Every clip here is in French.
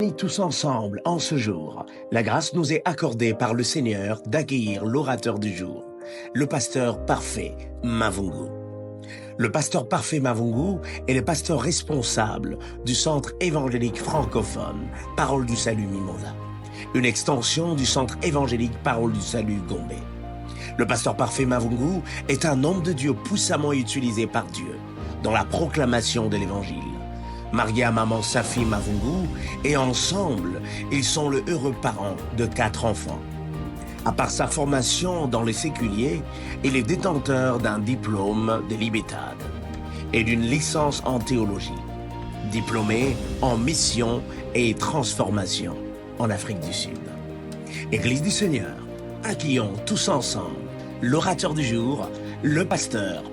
Et tous ensemble, en ce jour, la grâce nous est accordée par le Seigneur d'accueillir l'orateur du jour, le pasteur parfait Mavungu. Le pasteur parfait Mavungu est le pasteur responsable du centre évangélique francophone Parole du Salut Mimosa, une extension du centre évangélique Parole du Salut Gombe. Le pasteur parfait Mavungu est un homme de Dieu puissamment utilisé par Dieu dans la proclamation de l'évangile. Marié à maman Safi Mavungu, et ensemble, ils sont le heureux parent de 4 enfants. À part sa formation dans les séculiers, il est détenteur d'un diplôme de Libetad et d'une licence en théologie, diplômé en mission et transformation en Afrique du Sud. Église du Seigneur, accueillons tous ensemble l'orateur du jour, le pasteur.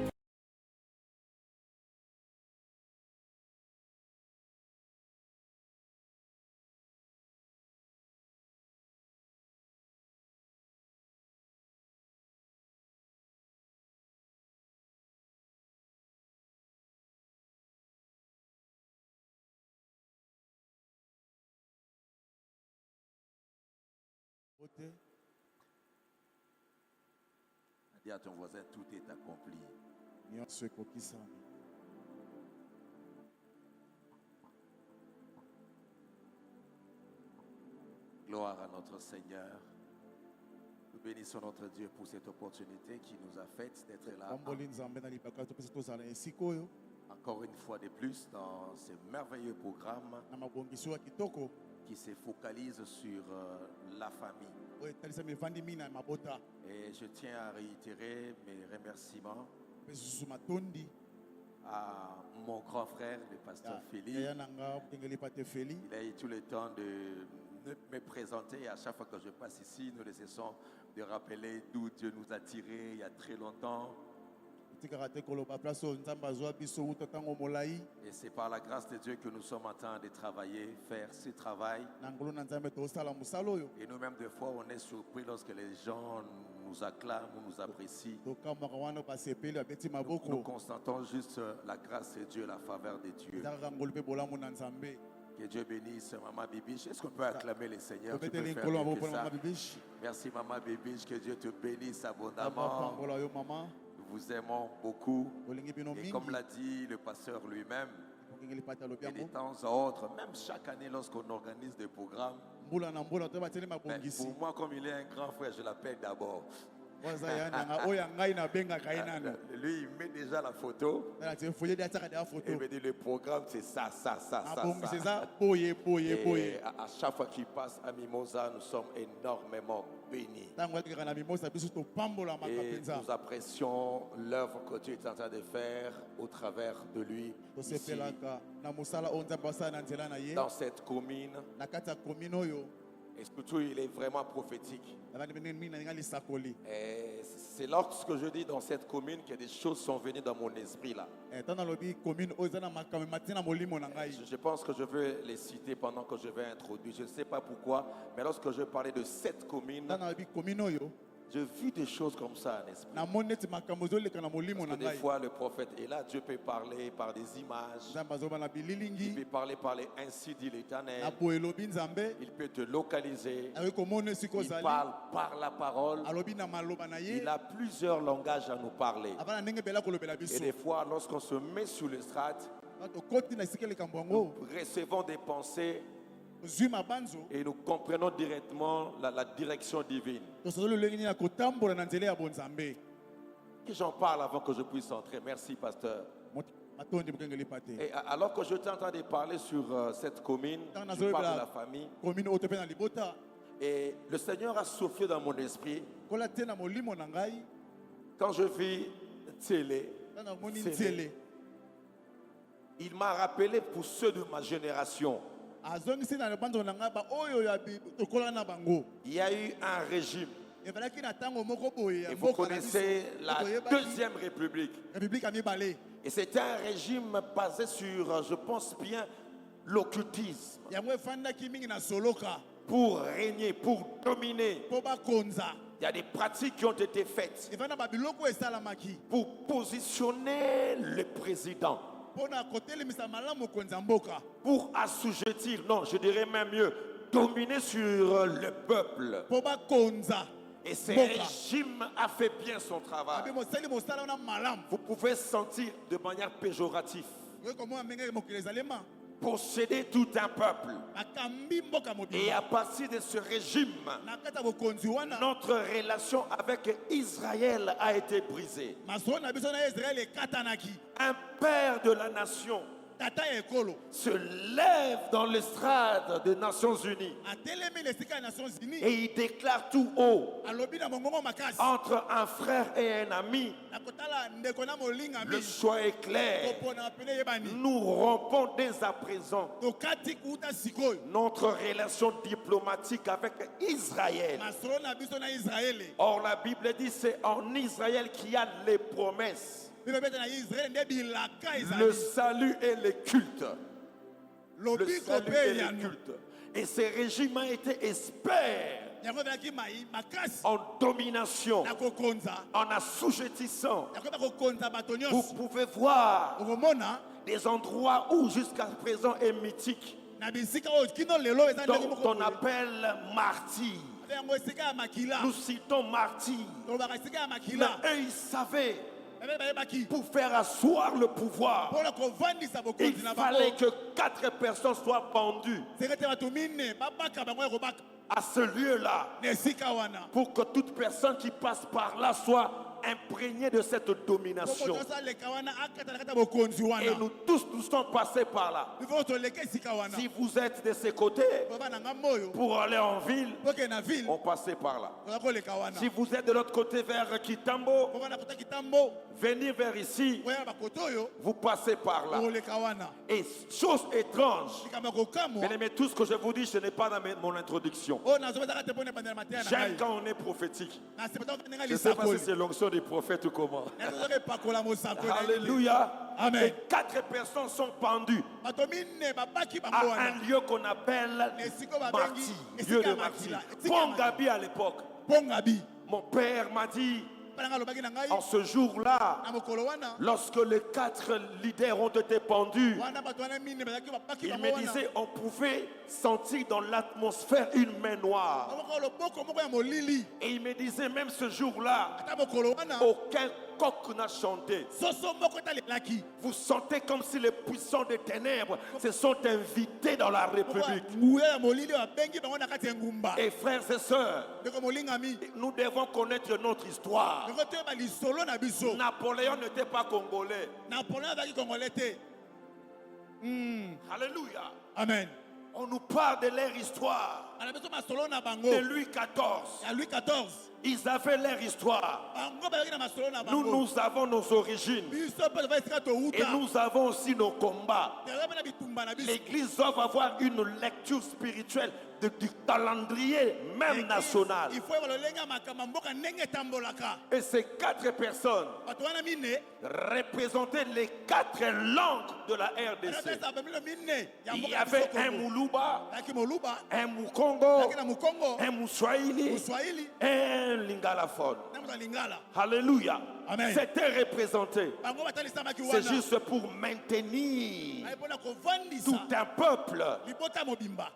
Dis à ton voisin, tout est accompli. Gloire à notre Seigneur. Nous bénissons notre Dieu pour cette opportunité qui nous a faite d'être là. Encore une fois de plus dans ce merveilleux programme qui se focalise sur la famille. Et je tiens à réitérer mes remerciements à mon grand frère, le pasteur Félix. Il a eu tout le temps de me présenter, et à chaque fois que je passe ici, nous ne cessons de rappeler d'où Dieu nous a tirés il y a très longtemps. Et c'est par la grâce de Dieu que nous sommes en train de travailler, faire ce travail. Et nous-mêmes, des fois, on est surpris lorsque les gens nous acclament ou nous apprécient. Nous constatons juste la grâce de Dieu, la faveur de Dieu. Que Dieu bénisse Maman Bibiche. Est-ce qu'on peut acclamer le Seigneur? Tu peux faire mieux que ça. Merci Maman Bibiche, que Dieu te bénisse abondamment. Nous vous aimons beaucoup. Et comme l'a dit le pasteur lui-même, et de temps à autre, même chaque année lorsqu'on organise des programmes, pour moi, comme il est un grand frère, je l'appelle d'abord. Lui, il met déjà la photo. Et il me dit le programme, c'est ça. Et à chaque fois qu'il passe à Mimosa, nous sommes énormément bénis. Et nous apprécions l'œuvre que Dieu est en train de faire au travers de lui ici, dans cette commune. Et surtout, il est vraiment prophétique. Et c'est lorsque je dis dans cette commune que des choses sont venues dans mon esprit là. Je pense que je vais les citer pendant que je vais introduire. Je ne sais pas pourquoi, mais lorsque je parlais de cette commune, je vis des choses comme ça en esprit. Parce que des fois, le prophète est là, Dieu peut parler par des images. Il peut parler par les ainsi dit l'Éternel. Il peut te localiser. Il parle par la parole. Il a plusieurs langages à nous parler. Et des fois, lorsqu'on se met sous le strat, nous recevons des pensées et nous comprenons directement la direction divine. Que j'en parle avant que je puisse entrer. Merci, pasteur. Et alors que je suis en train de parler sur cette commune, je parle de la famille. Et le Seigneur a soufflé dans mon esprit. Quand je vis Télé, il m'a rappelé pour ceux de ma génération. Il y a eu un régime. Et vous connaissez la Deuxième République. Et c'était un régime basé sur, je pense bien, l'occultisme. Pour régner, pour dominer. Il y a des pratiques qui ont été faites pour positionner le président. pour assujettir, non, je dirais même mieux, dominer sur le peuple. Et ce régime a fait bien son travail. Vous pouvez sentir de manière péjorative posséder tout un peuple. Et à partir de ce régime, notre relation avec Israël a été brisée. Un père de la nation se lève dans l'estrade des Nations Unies et il déclare tout haut, entre un frère et un ami, le choix est clair. Nous rompons dès à présent notre relation diplomatique avec Israël. Or la Bible dit c'est en Israël qu'il y a les promesses, le salut et le culte. Le salut et le culte. Et ce régime a été expert en domination, en assujettissant. Vous pouvez voir des endroits où jusqu'à présent est mythique, dont on appelle martyrs. Nous citons martyrs, mais eux ils savaient, pour faire asseoir le pouvoir, il fallait que 4 personnes soient pendues à ce lieu-là, pour que toute personne qui passe par là soit imprégnée de cette domination. Et nous tous, nous sommes passés par là. Si vous êtes de ces côtés, pour aller en ville, on passait par là. Si vous êtes de l'autre côté vers Kitambo, venir vers ici, vous passez par là. Et chose étrange, bien aimé, tout ce que je vous dis, ce n'est pas dans mon introduction. J'aime quand on est prophétique. Je ne sais pas si c'est l'onction des prophètes ou comment. Alléluia. Amen. Et 4 personnes sont pendues à un lieu qu'on appelle martyr, lieu de martyr. Pongabi à l'époque. Mon père m'a dit, en ce jour-là, lorsque les 4 leaders ont été pendus, il me disait on pouvait sentir dans l'atmosphère une main noire. Et il me disait même ce jour-là, aucun coq n'a chanté. Vous sentez comme si les puissants des ténèbres se sont invités dans la République. Et frères et sœurs, nous devons connaître notre histoire. Napoléon n'était pas congolais. Alléluia. Amen. On nous parle de leur histoire. De Louis XIV. Ils avaient leur histoire. Nous, nous avons nos origines. Et nous avons aussi nos combats. L'Église doit avoir une lecture spirituelle du calendrier même national. Et ces 4 personnes représentaient les 4 langues de la RDC. Il y avait un Moulouba, un Mukongo, un Mouswahili, un Lingalaphone. Alléluia. C'était représenté. C'est juste pour maintenir tout un peuple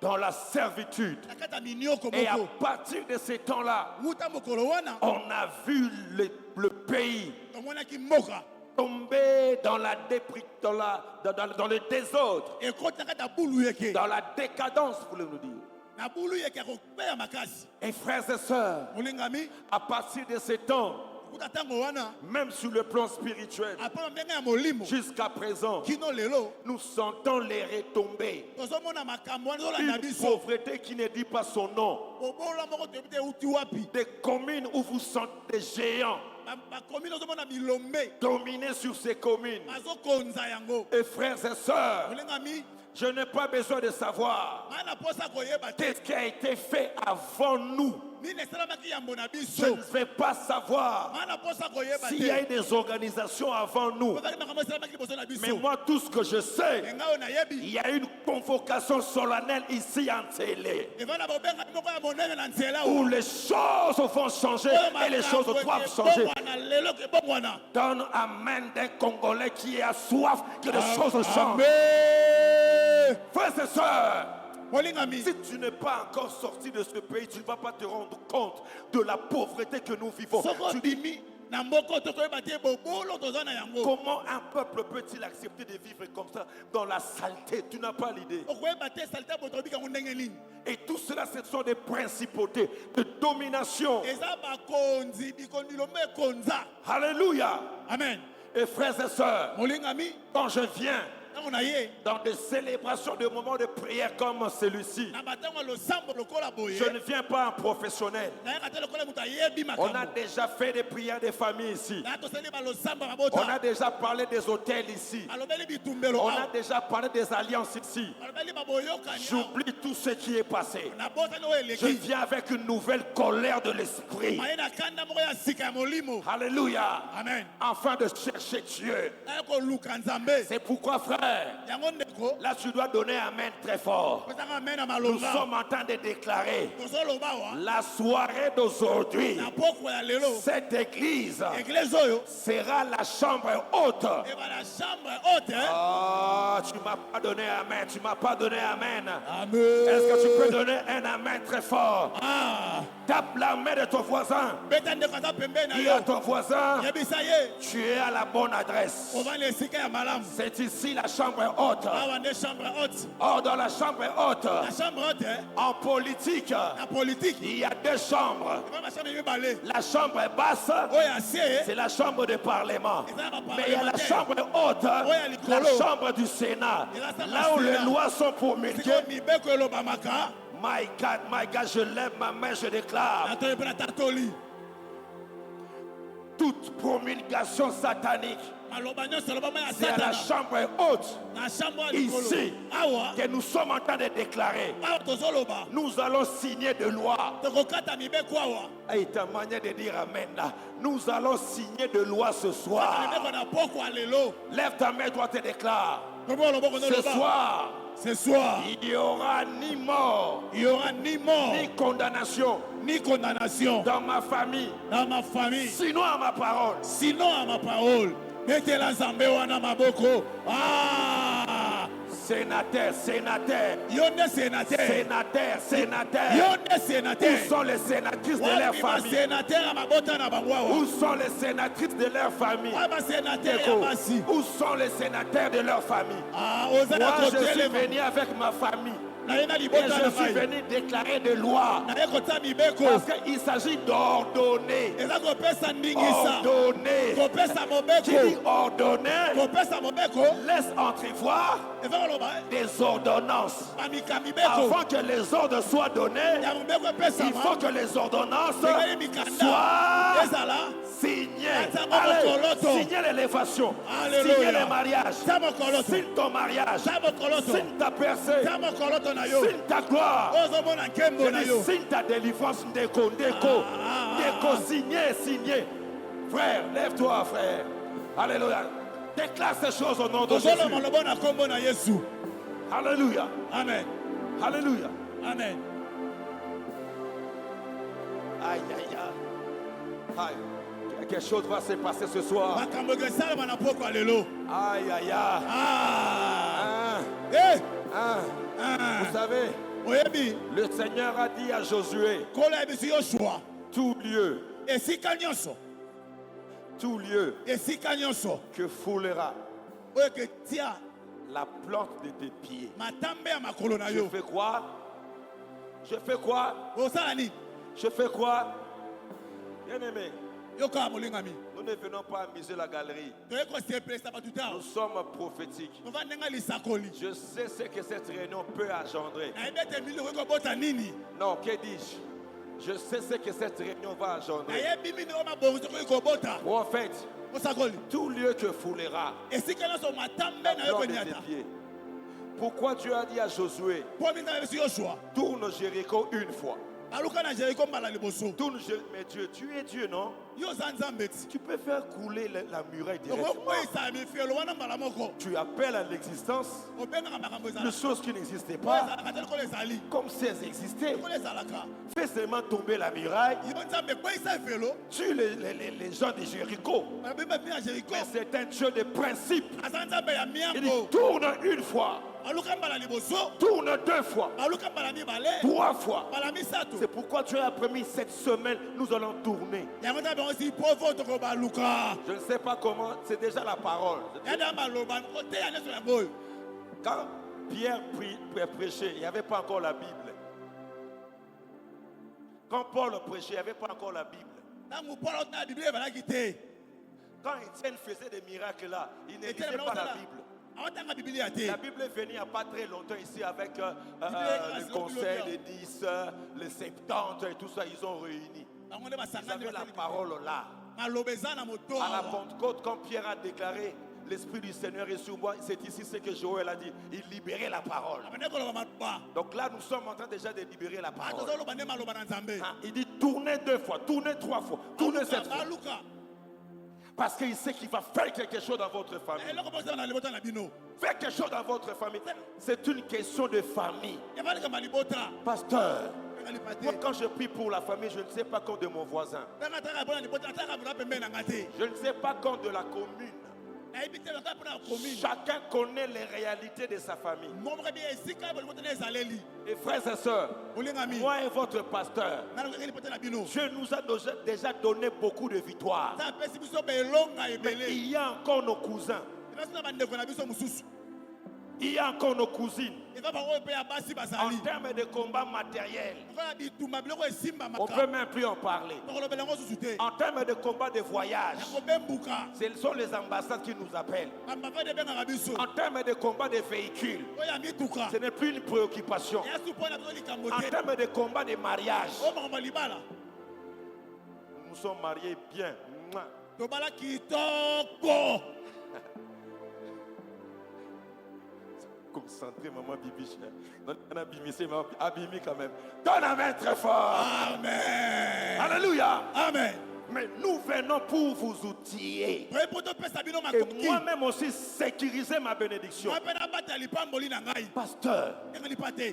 dans la servitude. Et à partir de ce temps-là, on a vu le pays tomber dans la dans le désordre, dans la décadence, voulez-nous dire. Et frères et sœurs, à partir de ce temps, même sur le plan spirituel, jusqu'à présent, nous sentons les retombées. Une pauvreté qui ne dit pas son nom. Des communes où vous sentez des géants dominer sur ces communes. Et frères et sœurs, Je n'ai pas besoin de savoir qu'est-ce qui a été fait avant nous. Je ne vais pas savoir s'il y a eu des organisations avant nous. Mais moi, tout ce que je sais, il y a une convocation solennelle ici en télé où les choses vont changer et les choses doivent changer. Donne amen d'un Congolais qui a soif que les choses changent. Frères et sœurs, si tu n'es pas encore sorti de ce pays, tu ne vas pas te rendre compte de la pauvreté que nous vivons. Tu dis, comment un peuple peut-il accepter de vivre comme ça dans la saleté? Tu n'as pas l'idée. Et tout cela, ce sont des principautés de domination. Alléluia. Amen. Et frères et sœurs, quand je viens dans des célébrations, de moments de prière comme celui-ci, je ne viens pas en professionnel. On a déjà fait des prières des familles ici. On a déjà parlé des hôtels ici. On a déjà parlé des alliances ici. J'oublie tout ce qui est passé. Je viens avec une nouvelle colère de l'esprit. Alléluia. Amen. Afin de chercher Dieu. C'est pourquoi, frère, là tu dois donner amen très fort. Nous sommes en train de déclarer la soirée d'aujourd'hui. Cette église sera la chambre haute. Oh, tu m'as pas donné amen. Tu m'as pas donné amen. Est-ce que tu peux donner un amen très fort? Tape la main de ton voisin. Dis à ton voisin, tu es à la bonne adresse. C'est ici la chambre haute. Or, dans la chambre haute, en politique, il y a deux chambres. La chambre basse, c'est la chambre du Parlement. Mais il y a la chambre haute, la chambre du Sénat, là où les lois sont promulguées. My God, je lève ma main, je déclare toute promulgation satanique, c'est à la chambre haute, ici, que nous sommes en train de déclarer. Nous allons signer de loi. Et ta manière de dire amen là. Nous allons signer de loi ce soir. Lève ta main, toi te déclare. Ce soir, il n'y aura ni mort, ni condamnation, dans ma famille, sinon à ma parole. Sénateur. Où sont les sénatrices de leur famille? Où sont les sénatrices de leur famille? Où sont les sénateurs de leur famille? Moi, je suis venu avec ma famille. Et je suis venu déclarer des lois. Parce qu'il s'agit d'ordonner. Qui dit ordonner laisse entrevoir des ordonnances. Avant que les ordres soient donnés, il faut que les ordonnances soient signées. Signer l'élévation, signer le mariage, signe ton mariage, signe ta percée, signe ta gloire, signe ta délivrance. Déco, signé. Frère, lève-toi, frère. Alléluia. Déclare ces choses au nom de Jésus. Alléluia. Amen. Alléluia. Amen. Aïe, aïe, aïe. Quelque chose va se passer ce soir. Aïe, aïe, aïe. Vous savez, le Seigneur a dit à Josué, tout lieu que foulera la plante de tes pieds. Je fais quoi? Je fais quoi? Bien-aimé, nous ne venons pas amuser la galerie. Nous sommes prophétiques. Je sais ce que cette réunion peut engendrer. Non, que dis-je? Je sais ce que cette réunion va engendrer. Prophète, tout lieu que foulera la plante de tes pieds pourquoi Dieu a dit à Josué, tourne Jéricho une fois. Tourne, mais Dieu, tu es Dieu, non? Tu peux faire couler la muraille directement. Tu appelles à l'existence les choses qui n'existaient pas comme si elles existaient. Fais seulement tomber la muraille. Tue les gens de Jéricho. Mais c'est un Dieu de principe. Il dit tourne une fois. Tourne 2 fois, 3 fois. C'est pourquoi Dieu a permis cette semaine, nous allons tourner. Je ne sais pas comment, c'est déjà la parole. Quand Pierre prêchait, il n'y avait pas encore la Bible. Quand Paul prêchait, il n'y avait pas encore la Bible. Quand Étienne faisait des miracles là, il n'existait pas la Bible. La Bible est venue il n'y a pas très longtemps ici avec le conseil des 10, les 70 et tout ça, ils ont réuni. Ils avaient la parole là. À la Pentecôte, quand Pierre a déclaré l'Esprit du Seigneur est sur moi, c'est ici ce que Joël a dit, il libérait la parole. Donc là, nous sommes en train déjà de libérer la parole. Il dit tournez 2 fois, tournez 3 fois, tournez 7 fois. Parce qu'il sait qu'il va faire quelque chose dans votre famille. Faire quelque chose dans votre famille. C'est une question de famille. Pasteur, moi quand je prie pour la famille, je ne sais pas quand de mon voisin. Je ne sais pas quand de la commune. Chacun connaît les réalités de sa famille. Et frères et sœurs, moi et votre pasteur, Dieu nous a déjà donné beaucoup de victoires. Mais il y a encore nos cousins. Il y a encore nos cousines. En termes de combat matériel, on ne peut même plus en parler. En termes de combat de voyage, ce sont les ambassades qui nous appellent. En termes de combat de véhicules, ce n'est plus une préoccupation. En termes de combat de mariage, nous nous sommes mariés bien. Concentré, maman Bibi. On a abîmé quand même. Donne la main très fort. Amen. Alléluia. Amen. Mais nous venons pour vous outiller. Et moi-même aussi sécuriser ma bénédiction. Pasteur,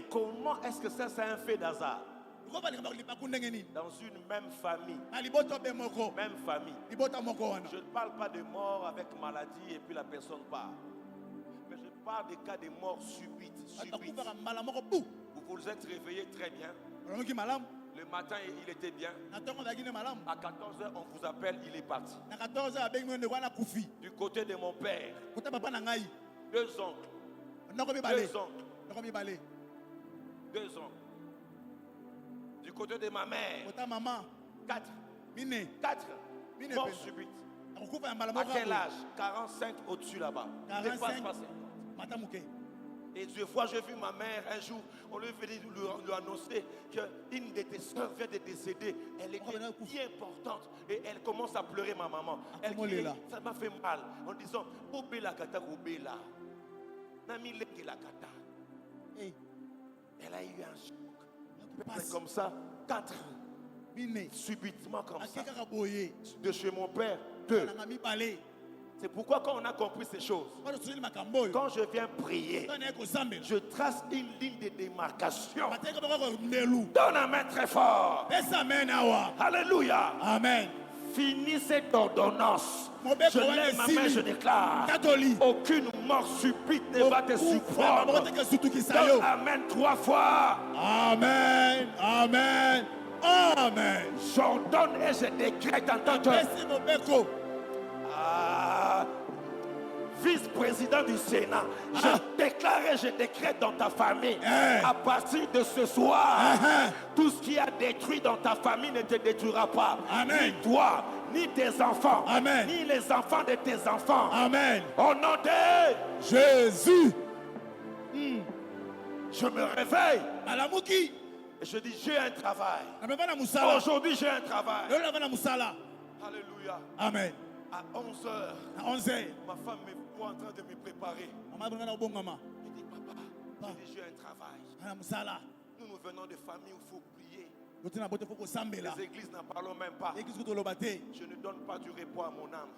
comment est-ce que ça c'est un fait d'hasard? Dans une même famille. Même famille. Je ne parle pas de mort avec maladie et puis la personne part. Mais je parle des cas de mort subite. Vous vous êtes réveillé très bien. Le matin, il était bien. À 14h, on vous appelle, il est parti. Du côté de mon père, 2 oncles. 2 oncles. Du côté de ma mère, 4. 4. Mort subite. À quel âge? 45 au-dessus là-bas. 45. Et j'ai vu ma mère un jour, on lui annoncer qu'une de tes soeurs vient de décéder. Elle était bien importante et elle commence à pleurer, ma maman. Elle crie, ça m'a fait mal en disant Obela kata Obela. Nami leke la kata. Elle a eu un choc. Comme ça, 4. Subitement comme ça. De chez mon père, 2. C'est pourquoi quand on a compris ces choses, quand je viens prier, je trace une ligne de démarcation. Donne la main très fort. Alléluia. Amen. Finis cette ordonnance. Je lève ma main, je déclare. Aucune mort subite ne va te surprendre. Donne amen 3 fois. Amen. Amen. Amen. J'ordonne et je décrète en tant que vice-président du Sénat, je déclare et je décrète dans ta famille, à partir de ce soir, tout ce qui a détruit dans ta famille ne te détruira pas. Amen. Ni toi, ni tes enfants, ni les enfants de tes enfants. Amen. Au nom de Jésus, je me réveille. Et je dis, j'ai un travail. Aujourd'hui, j'ai un travail. Alléluia. Amen. À 11h, ma femme me voit en train de me préparer. Elle dit, papa, J'ai dit, j'ai un travail. Nous venons de familles où il faut prier. Les églises n'en parlent même pas. Je ne donne pas du repos à mon âme.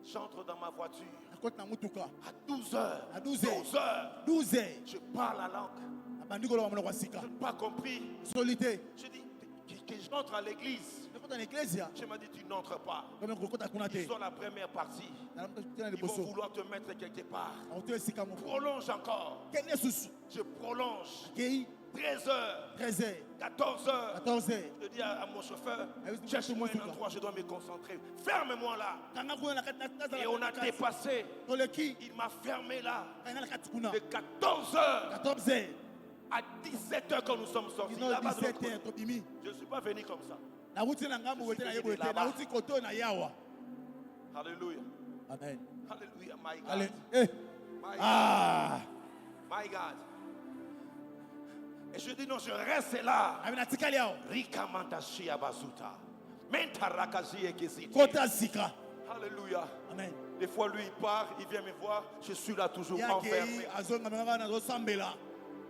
J'entre dans ma voiture. À 12 heures. Je parle la langue. Je n'ai pas compris. Je dis que j'entre à l'église. Je m'ai dit, tu n'entres pas. Ils ont la première partie. Ils vont vouloir te mettre quelque part. Prolonge encore. Je prolonge. 13 heures. 14 heures. Je dis à mon chauffeur, cherche-moi un endroit, je dois me concentrer. Ferme-moi là. Et on a dépassé. Il m'a fermé là. De 14 heures. À 17 heures quand nous sommes sortis. Là-bas, je ne suis pas venu comme ça. Alléluia. Amen. Alléluia, my God. Allez. My God. Et je dis non, je reste là. Rikamanta shia bazuta. Mentarakazi ekiziti. Alléluia. Amen. Des fois, lui, il part, il vient me voir. Je suis là toujours enfermé.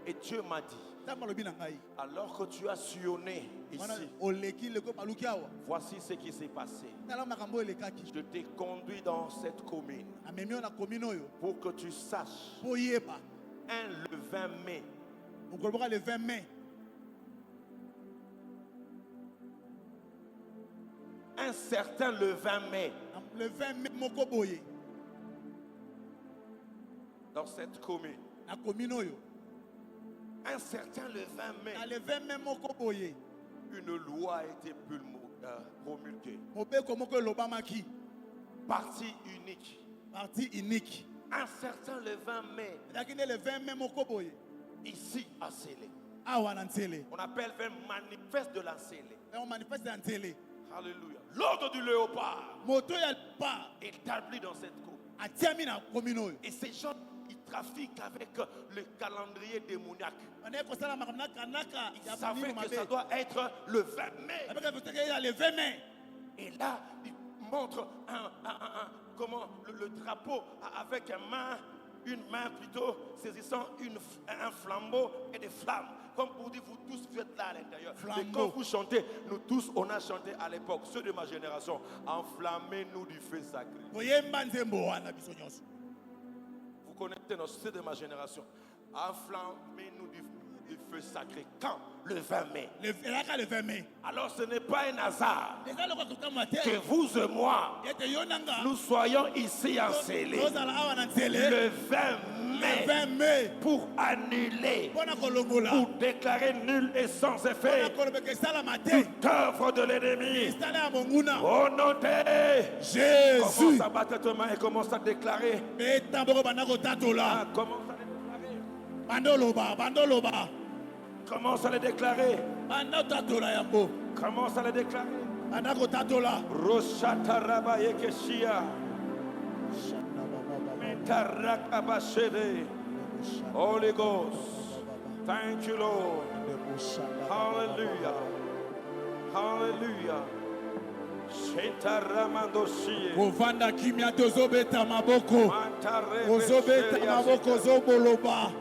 Et Dieu m'a dit, alors que tu as sillonné ici, voici ce qui s'est passé. Je t'ai conduit dans cette commune pour que tu saches le 20 mai. Le 20 mai. Un certain le 20 mai. Le 20 mai, Mokoboye. Dans cette commune. Un certain le 20 mai. Le 20 mai, Mokoboye. Une loi a été promulguée. Partie unique. Partie unique. Un certain le 20 mai. Le 20 mai, Mokoboye. Ici à Sélé. On appelle le manifeste de la Sélé. On manifeste dans Sélé. Alléluia. L'ordre du léopard établi dans cette cour. Et ces gens, ils trafiquent avec le calendrier démoniaque. Ils savaient que ça doit être le 20 mai. Et là, ils montrent le drapeau avec une main plutôt saisissant un flambeau et des flammes. Comme pour dire, vous tous vous êtes là à l'intérieur. Et quand vous chantez, nous tous on a chanté à l'époque, ceux de ma génération, enflammez-nous du feu sacré. Vous connaissez ceux de ma génération, enflammez-nous du feu sacré. Quand? Le 20 mai. Le 20 mai. Alors ce n'est pas un hasard que vous et moi, nous soyons ici en Sélé le 20 mai pour annuler, pour déclarer nul et sans effet toute œuvre de l'ennemi. Au nom de Jésus. Commence à battre tes mains et commence à déclarer. Commence à le déclarer. Commence à le déclarer. Roshataraba yekeshia. Metarakabashede. Holy Ghost. Thank you, Lord. Hallelujah. Hallelujah. Shetaramandoshie. Ovanda kimia tozobeta maboko. Ozobeta maboko zoboloba.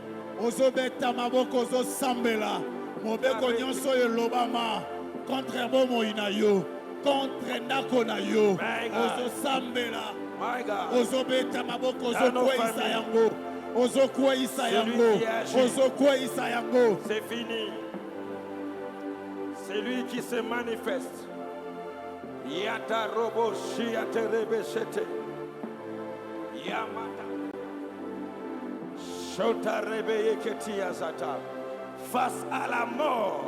Ozobeta maboko zo sambela. Mobeko nyonso yo lobama. Contre bomo inayo. Contre ndako na yo. Ozo sambela. Ozobeta maboko zo kwisa yango. Ozo kwisa yango. Ozo kwisa yango. C'est fini. C'est lui qui se manifeste. Yata robo shiate rebeshete. Yamata. Shota rebeye ketia zata. Face à la mort.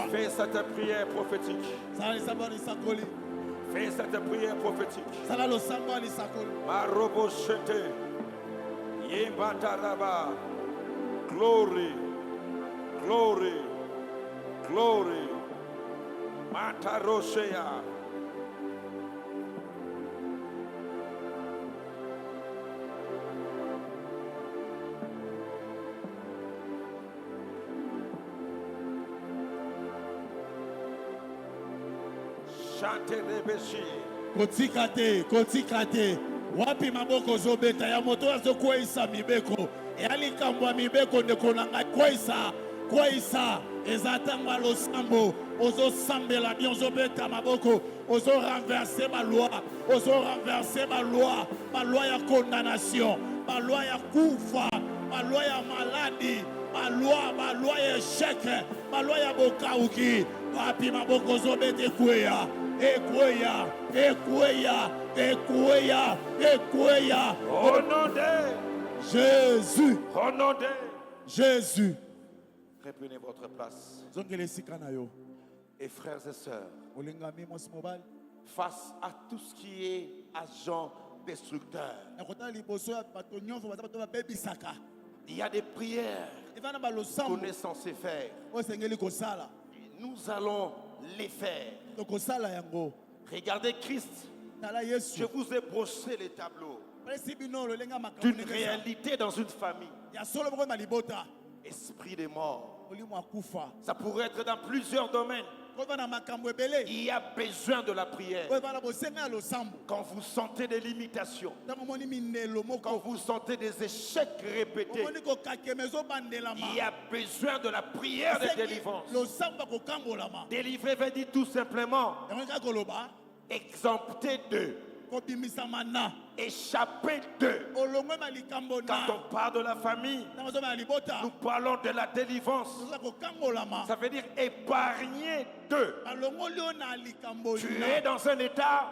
Fais cette prière prophétique. Fais cette prière prophétique. Marobo shete. Yembata raba. Glory. Glory. Glory. Mataroshea. Chante rebeshi. Kotikate. Wapi maboko zobeta ya moto azokweisa mibeko. eyalikambo mibeko ndeko na ngai kwaisa ezatanga losambo ozosambela bien ozobeta maboko ozorenverser baloi ya condamnation baloi ya kufa baloi ya maladi baloi ya échec baloi ya bokauki wapi maboko ozobeta ekweya Au nom de Jésus. Au nom de Jésus. Reprenez votre place. Et frères et sœurs, face à tout ce qui est agent destructeur, il y a des prières qu'on est censé faire. Nous allons les faire. Regardez Christ. Je vous ai broché les tableaux d'une réalité dans une famille. Esprit des morts. Ça pourrait être dans plusieurs domaines. Il y a besoin de la prière. Quand vous sentez des limitations, quand vous sentez des échecs répétés, il y a besoin de la prière de délivrance. Délivrer veut dire tout simplement exempter d'eux, échapper d'eux. Quand on parle de la famille, nous parlons de la délivrance. Ça veut dire épargner d'eux. Tu es dans un état,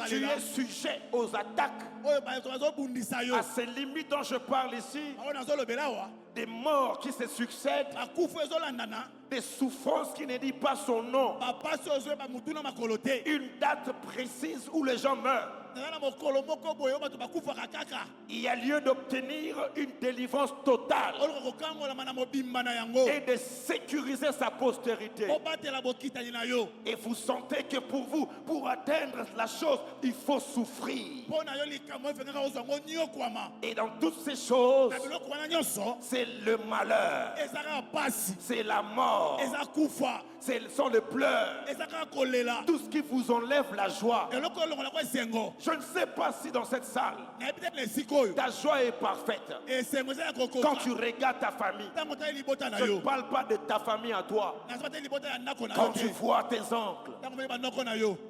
tu es sujet aux attaques, à ces limites dont je parle ici, des morts qui se succèdent, des souffrances qui ne disent pas son nom, une date précise où les gens meurent. Il y a lieu d'obtenir une délivrance totale et de sécuriser sa postérité. Et vous sentez que pour vous, pour atteindre la chose, il faut souffrir. Et dans toutes ces choses, c'est le malheur, c'est la mort, ce sont les pleurs, tout ce qui vous enlève la joie. Je ne sais pas si dans cette salle, ta joie est parfaite. Quand tu regardes ta famille, je ne parle pas de ta famille à toi. Quand tu vois tes oncles,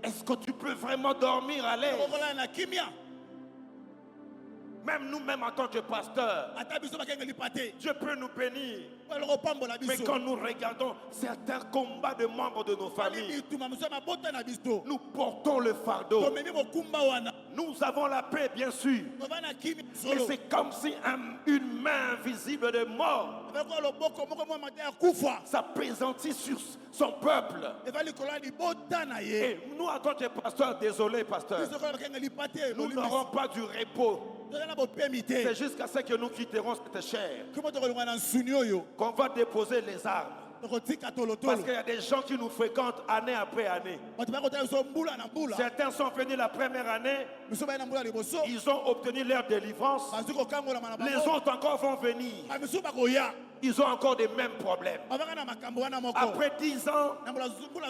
est-ce que tu peux vraiment dormir à l'aise? Même nous-mêmes en tant que pasteurs, Dieu peut nous bénir. Mais quand nous regardons certains combats de membres de nos familles, nous portons le fardeau. Nous avons la paix, bien sûr. Mais c'est comme si une main invisible de mort s'appesantit sur son peuple. Et nous, en tant que pasteurs, désolé, pasteur, nous n'aurons pas du repos. C'est jusqu'à ce que nous quitterons cette chair qu'on va déposer les armes. Parce qu'il y a des gens qui nous fréquentent année après année. Certains sont venus la première année, ils ont obtenu leur délivrance. Les autres encore vont venir. Ils ont encore les mêmes problèmes. Après 10 ans,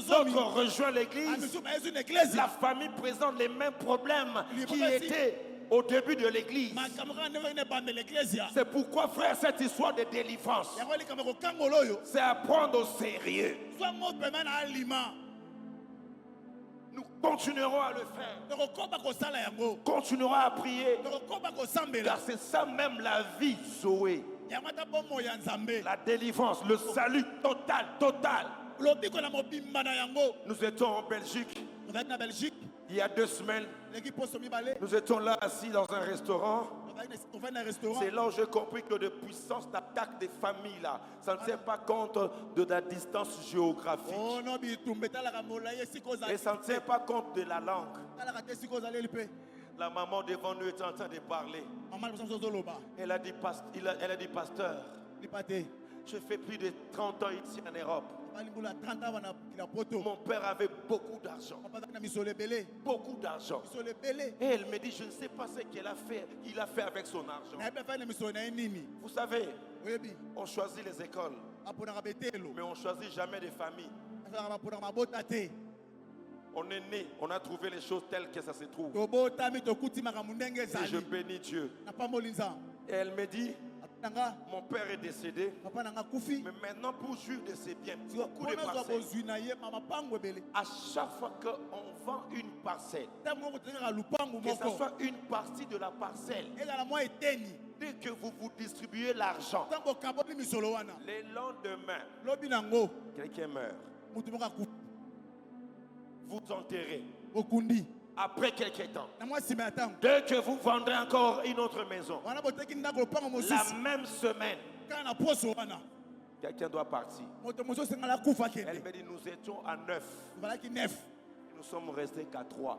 d'autres rejoignent l'église. La famille présente les mêmes problèmes qui étaient au début de l'église. C'est pourquoi, frère, cette histoire de délivrance, c'est à prendre au sérieux. Nous continuerons à le faire. Continuerons à prier. Car c'est ça même la vie, Zoé. La délivrance, le salut total. Nous étions en Belgique. Il y a 2 semaines, nous étions là assis dans un restaurant. C'est là où j'ai compris que de puissances d'attaque des familles là, ça ne tient pas compte de la distance géographique. Et ça ne tient pas compte de la langue. La maman devant nous était en train de parler. Elle a dit, pasteur, je fais plus de 30 ans ici en Europe. Mon père avait beaucoup d'argent. Beaucoup d'argent. Et elle me dit, je ne sais pas ce qu'il a fait. Il a fait avec son argent. Vous savez, on choisit les écoles, mais on ne choisit jamais des familles. On est né, on a trouvé les choses telles que ça se trouve. Et je bénis Dieu. Et elle me dit, Mon père est décédé. Mais maintenant, pour jouir de ses biens, beaucoup de parcelles. À chaque fois qu'on vend une parcelle, que ce soit une partie de la parcelle, dès que vous vous distribuez l'argent, les lendemains, quelqu'un meurt. Vous enterrez. Après quelques temps, dès que vous vendrez encore une autre maison, la même semaine, quelqu'un doit partir. Elle me dit, nous étions à 9. Nous sommes restés qu'à 3.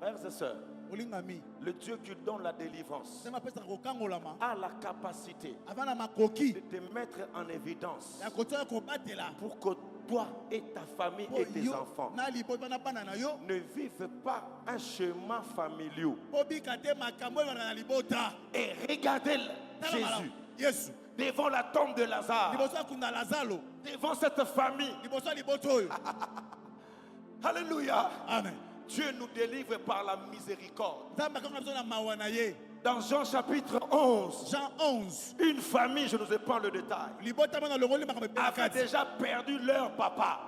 Frères et sœurs, le Dieu qui donne la délivrance a la capacité de te mettre en évidence pour que toi et ta famille et tes enfants ne vivent pas un chemin familial. Et regardez Jésus devant la tombe de Lazare, devant cette famille. Alléluia. Amen. Dieu nous délivre par la miséricorde. Dans Jean chapitre 11, une famille, je ne vous ai pas le détail, avait déjà perdu leur papa.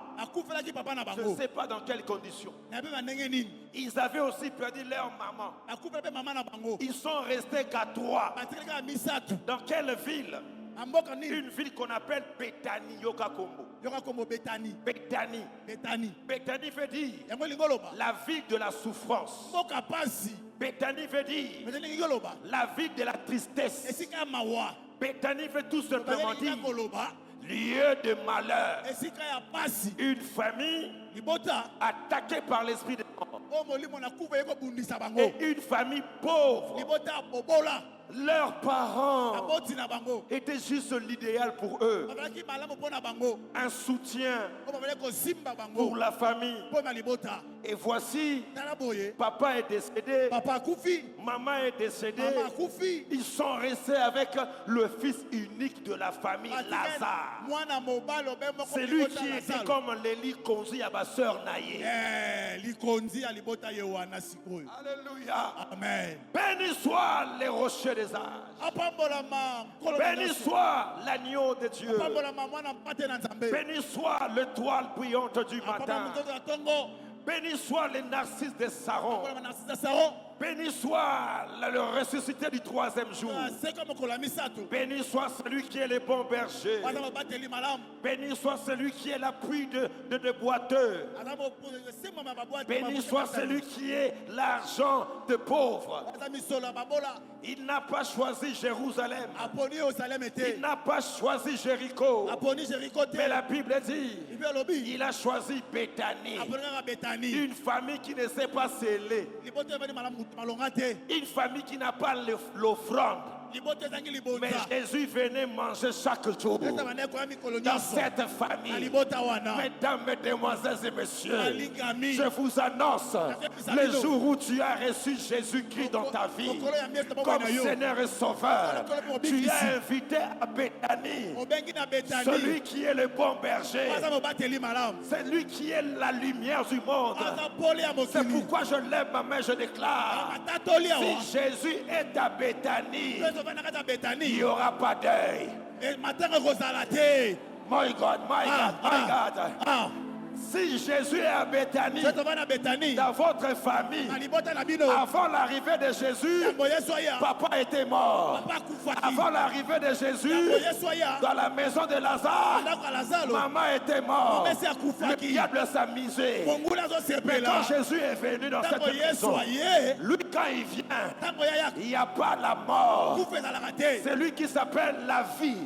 Je ne sais pas dans quelles conditions. Ils avaient aussi perdu leur maman. Ils sont restés qu'à 3. Dans quelle ville? Une ville qu'on appelle Bethany, Bethany veut dire la ville de la souffrance. Bethany veut dire la ville de la tristesse. Bethany veut tout simplement dire lieu de malheur. Une famille attaquée par l'esprit de mort. Et une famille pauvre. Leurs parents étaient juste l'idéal pour eux. Un soutien pour la famille. Et voici, papa est décédé, maman est décédée. Ils sont restés avec le fils unique de la famille, Lazare. C'est lui qui était comme Lélie Konzi à ma soeur Naye. Alléluia. Amen. Béni soit les rochers des âges. Béni soit l'agneau de Dieu. Béni soit l'étoile brillante du matin. Béni soit les narcisses de Saron. Béni soit le ressuscité du 3e jour. Béni soit celui qui est le bon berger. Béni soit celui qui est l'appui de boiteux. Béni soit celui qui est l'argent de pauvres. Il n'a pas choisi Jérusalem. Il n'a pas choisi Jéricho. Mais la Bible dit, il a choisi Bethany. Une famille qui ne s'est pas scellée. Une famille qui n'a pas l'offrande. Mais Jésus venait manger chaque jour dans cette famille. Mesdames, mesdemoiselles et messieurs, je vous annonce le jour où tu as reçu Jésus-Christ dans ta vie comme Seigneur et Sauveur, tu es invité à Bethany. Celui qui est le bon berger, celui qui est la lumière du monde. C'est pourquoi je lève ma main, je déclare, si Jésus est à Bethany, il n'y aura pas d'œil. My God, my God, my God. Si Jésus est à Bethany, dans votre famille, avant l'arrivée de Jésus, papa était mort. Avant l'arrivée de Jésus, dans la maison de Lazare, maman était morte. Le diable s'amusait. Mais quand Jésus est venu dans cette maison, lui quand il vient, il n'y a pas la mort. C'est lui qui s'appelle la vie.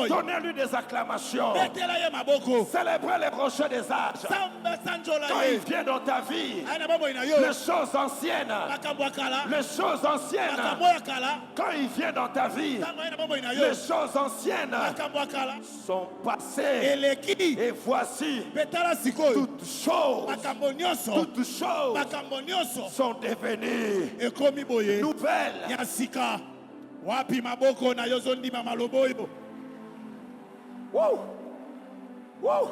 Donnez-lui des acclamations. Célébrez les rochers des âges. Quand il vient dans ta vie, les choses anciennes, quand il vient dans ta vie, les choses anciennes sont passées. Et voici, toutes choses sont devenues nouvelles. Wow. Wow.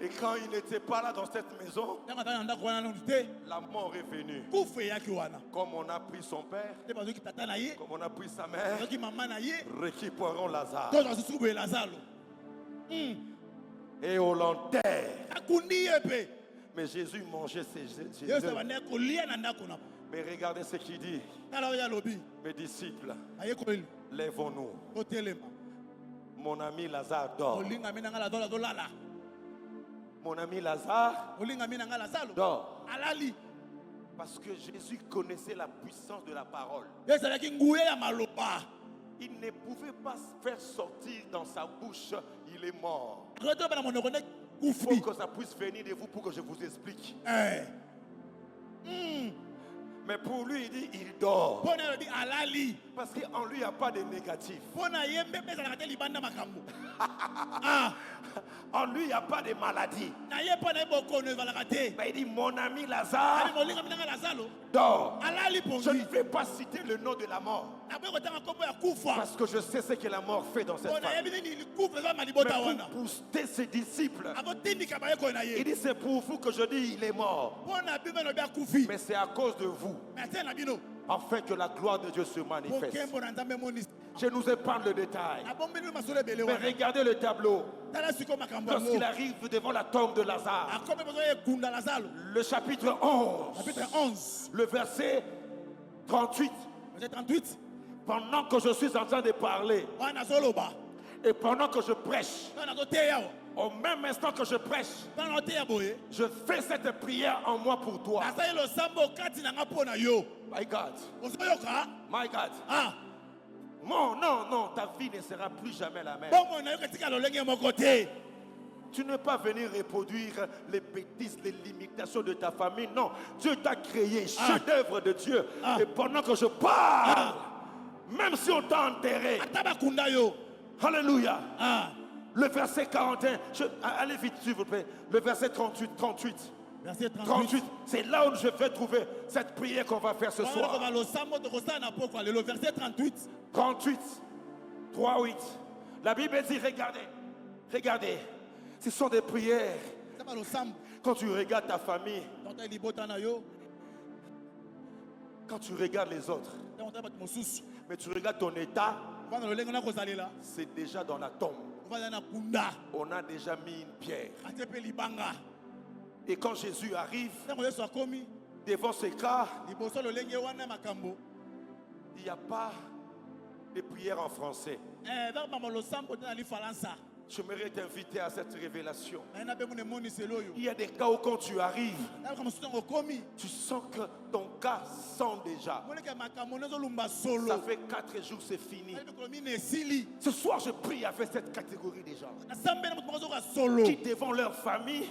Et quand il n'était pas là dans cette maison, la mort est venue. Comme on a pris son père, comme on a pris sa mère, récupérons Lazare. Et on l'enterre. Mais Jésus mangeait ses œufs. Mais regardez ce qu'il dit. Mes disciples, lèvons-nous. Mon ami Lazare dort. Mon ami Lazare dort. Parce que Jésus connaissait la puissance de la parole. Il ne pouvait pas faire sortir dans sa bouche, il est mort. Il faut que ça puisse venir de vous pour que je vous explique. Mais pour lui, il dit, il dort. Parce qu'en lui, il n'y a pas de négatif. En lui, il n'y a pas de maladie. Mais il dit, mon ami Lazare dort. Je ne vais pas citer le nom de la mort. Parce que je sais ce que la mort fait dans cette famille. Mais pour booster ses disciples, il dit, c'est pour vous que je dis, il est mort. Mais c'est à cause de vous, afin que la gloire de Dieu se manifeste. Je nous épargne le détail. Mais regardez le tableau. Lorsqu'il arrive devant la tombe de Lazare, le chapitre 11, le verset 38. Pendant que je suis en train de parler et pendant que je prêche, au même instant que je prêche, je fais cette prière en moi pour toi. My God. My God. Non, ta vie ne sera plus jamais la même. Tu ne peux pas venir reproduire les bêtises, les limitations de ta famille. Non, Dieu t'a créé, chef-d'œuvre de Dieu. Et pendant que je parle, même si on t'a enterré, alléluia. Le verset 41, allez vite s'il vous plaît. Le verset 38. Verset 38. C'est là où je vais trouver cette prière qu'on va faire ce soir. Le verset 38. 3-8. La Bible dit, regardez. Ce sont des prières. Quand tu regardes ta famille, quand tu regardes les autres, mais tu regardes ton état, c'est déjà dans la tombe. On a déjà mis une pierre. Et quand Jésus arrive devant ce cas, il n'y a pas de prière en français. J'aimerais t'inviter à cette révélation. Il y a des cas où quand tu arrives, tu sens que ton cas sent déjà. Ça fait 4 jours, c'est fini. Ce soir, je prie avec cette catégorie des gens qui, devant leur famille,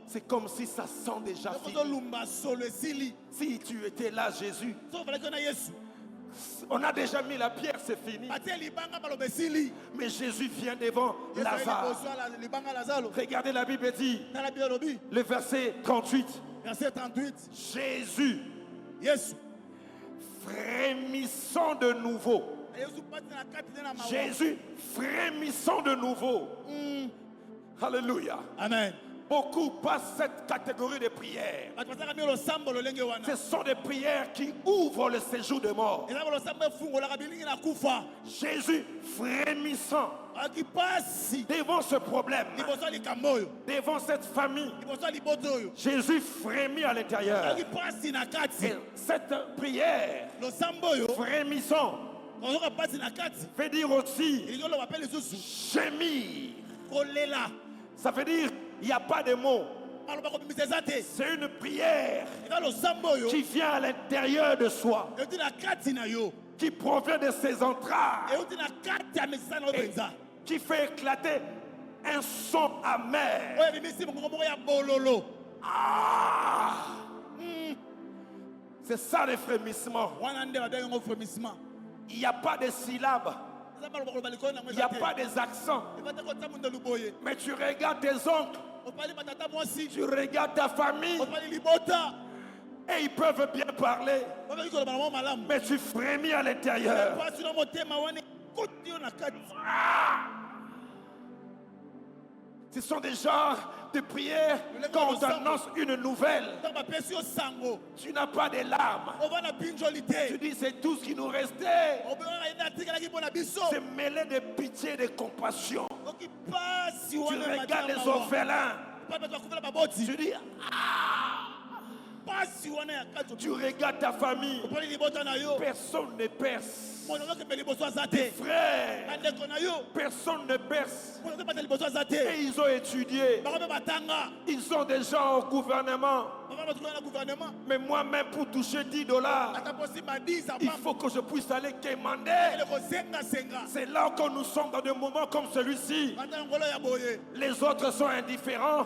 c'est comme si ça sent déjà fini. Si tu étais là, Jésus, on a déjà mis la pierre, c'est fini. Mais Jésus vient devant Lazare. Regardez, la Bible dit, le verset 38. Jésus, frémissant de nouveau. Jésus, frémissant de nouveau. Alléluia. Amen. Beaucoup passent cette catégorie de prières. Ce sont des prières qui ouvrent le séjour de mort. Jésus frémissant devant ce problème, devant cette famille. Jésus frémit à l'intérieur. Et cette prière frémissant veut dire aussi gémir. Ça veut dire il n'y a pas de mots. C'est une prière qui vient à l'intérieur de soi, qui provient de ses entrailles et qui fait éclater un son amer. C'est ça le frémissement. Il n'y a pas de syllabes. Il n'y a pas des accents. Mais tu regardes tes oncles, tu regardes ta famille, et ils peuvent bien parler, mais tu frémis à l'intérieur. Ce sont des genres de prières quand on t'annonce une nouvelle. Tu n'as pas de larmes. Tu dis c'est tout ce qui nous restait. C'est mêlé de pitié et de compassion. Tu regardes les orphelins. Tu dis tu regardes ta famille. Personne ne perce. Tes frères, personne ne perce. Et ils ont étudié. Ils ont des gens au gouvernement. Mais moi-même, pour toucher $10, il faut que je puisse aller quémander. C'est là que nous sommes dans des moments comme celui-ci. Les autres sont indifférents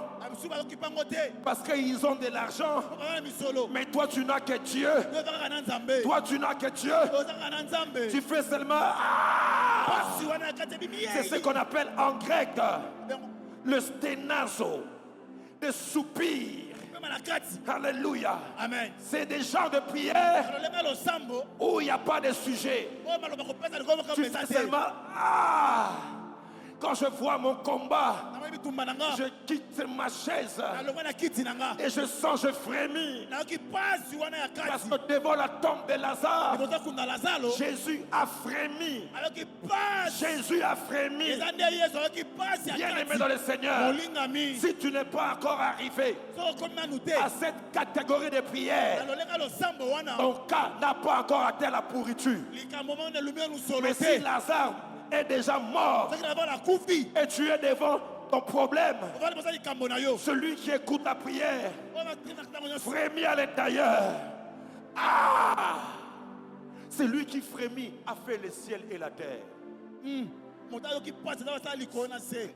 parce qu'ils ont de l'argent. Mais toi, tu n'as que Dieu. Toi, tu n'as que Dieu. Tu fais seulement c'est ce qu'on appelle en grec le sténazo, le soupir. Alléluia. Amen. C'est des genres de prière où il n'y a pas de sujet. Tu fais seulement quand je vois mon combat, je quitte ma chaise et je sens, je frémis. Parce que devant la tombe de Lazare, Jésus a frémi. Jésus a frémi. Bien-aimé dans le Seigneur, si tu n'es pas encore arrivé à cette catégorie de prière, ton cas n'a pas encore atteint la pourriture. Mais si Lazare est déjà mort et tu es devant ton problème, celui qui écoute la prière frémit à l'intérieur. Celui qui frémit a fait le ciel et la terre.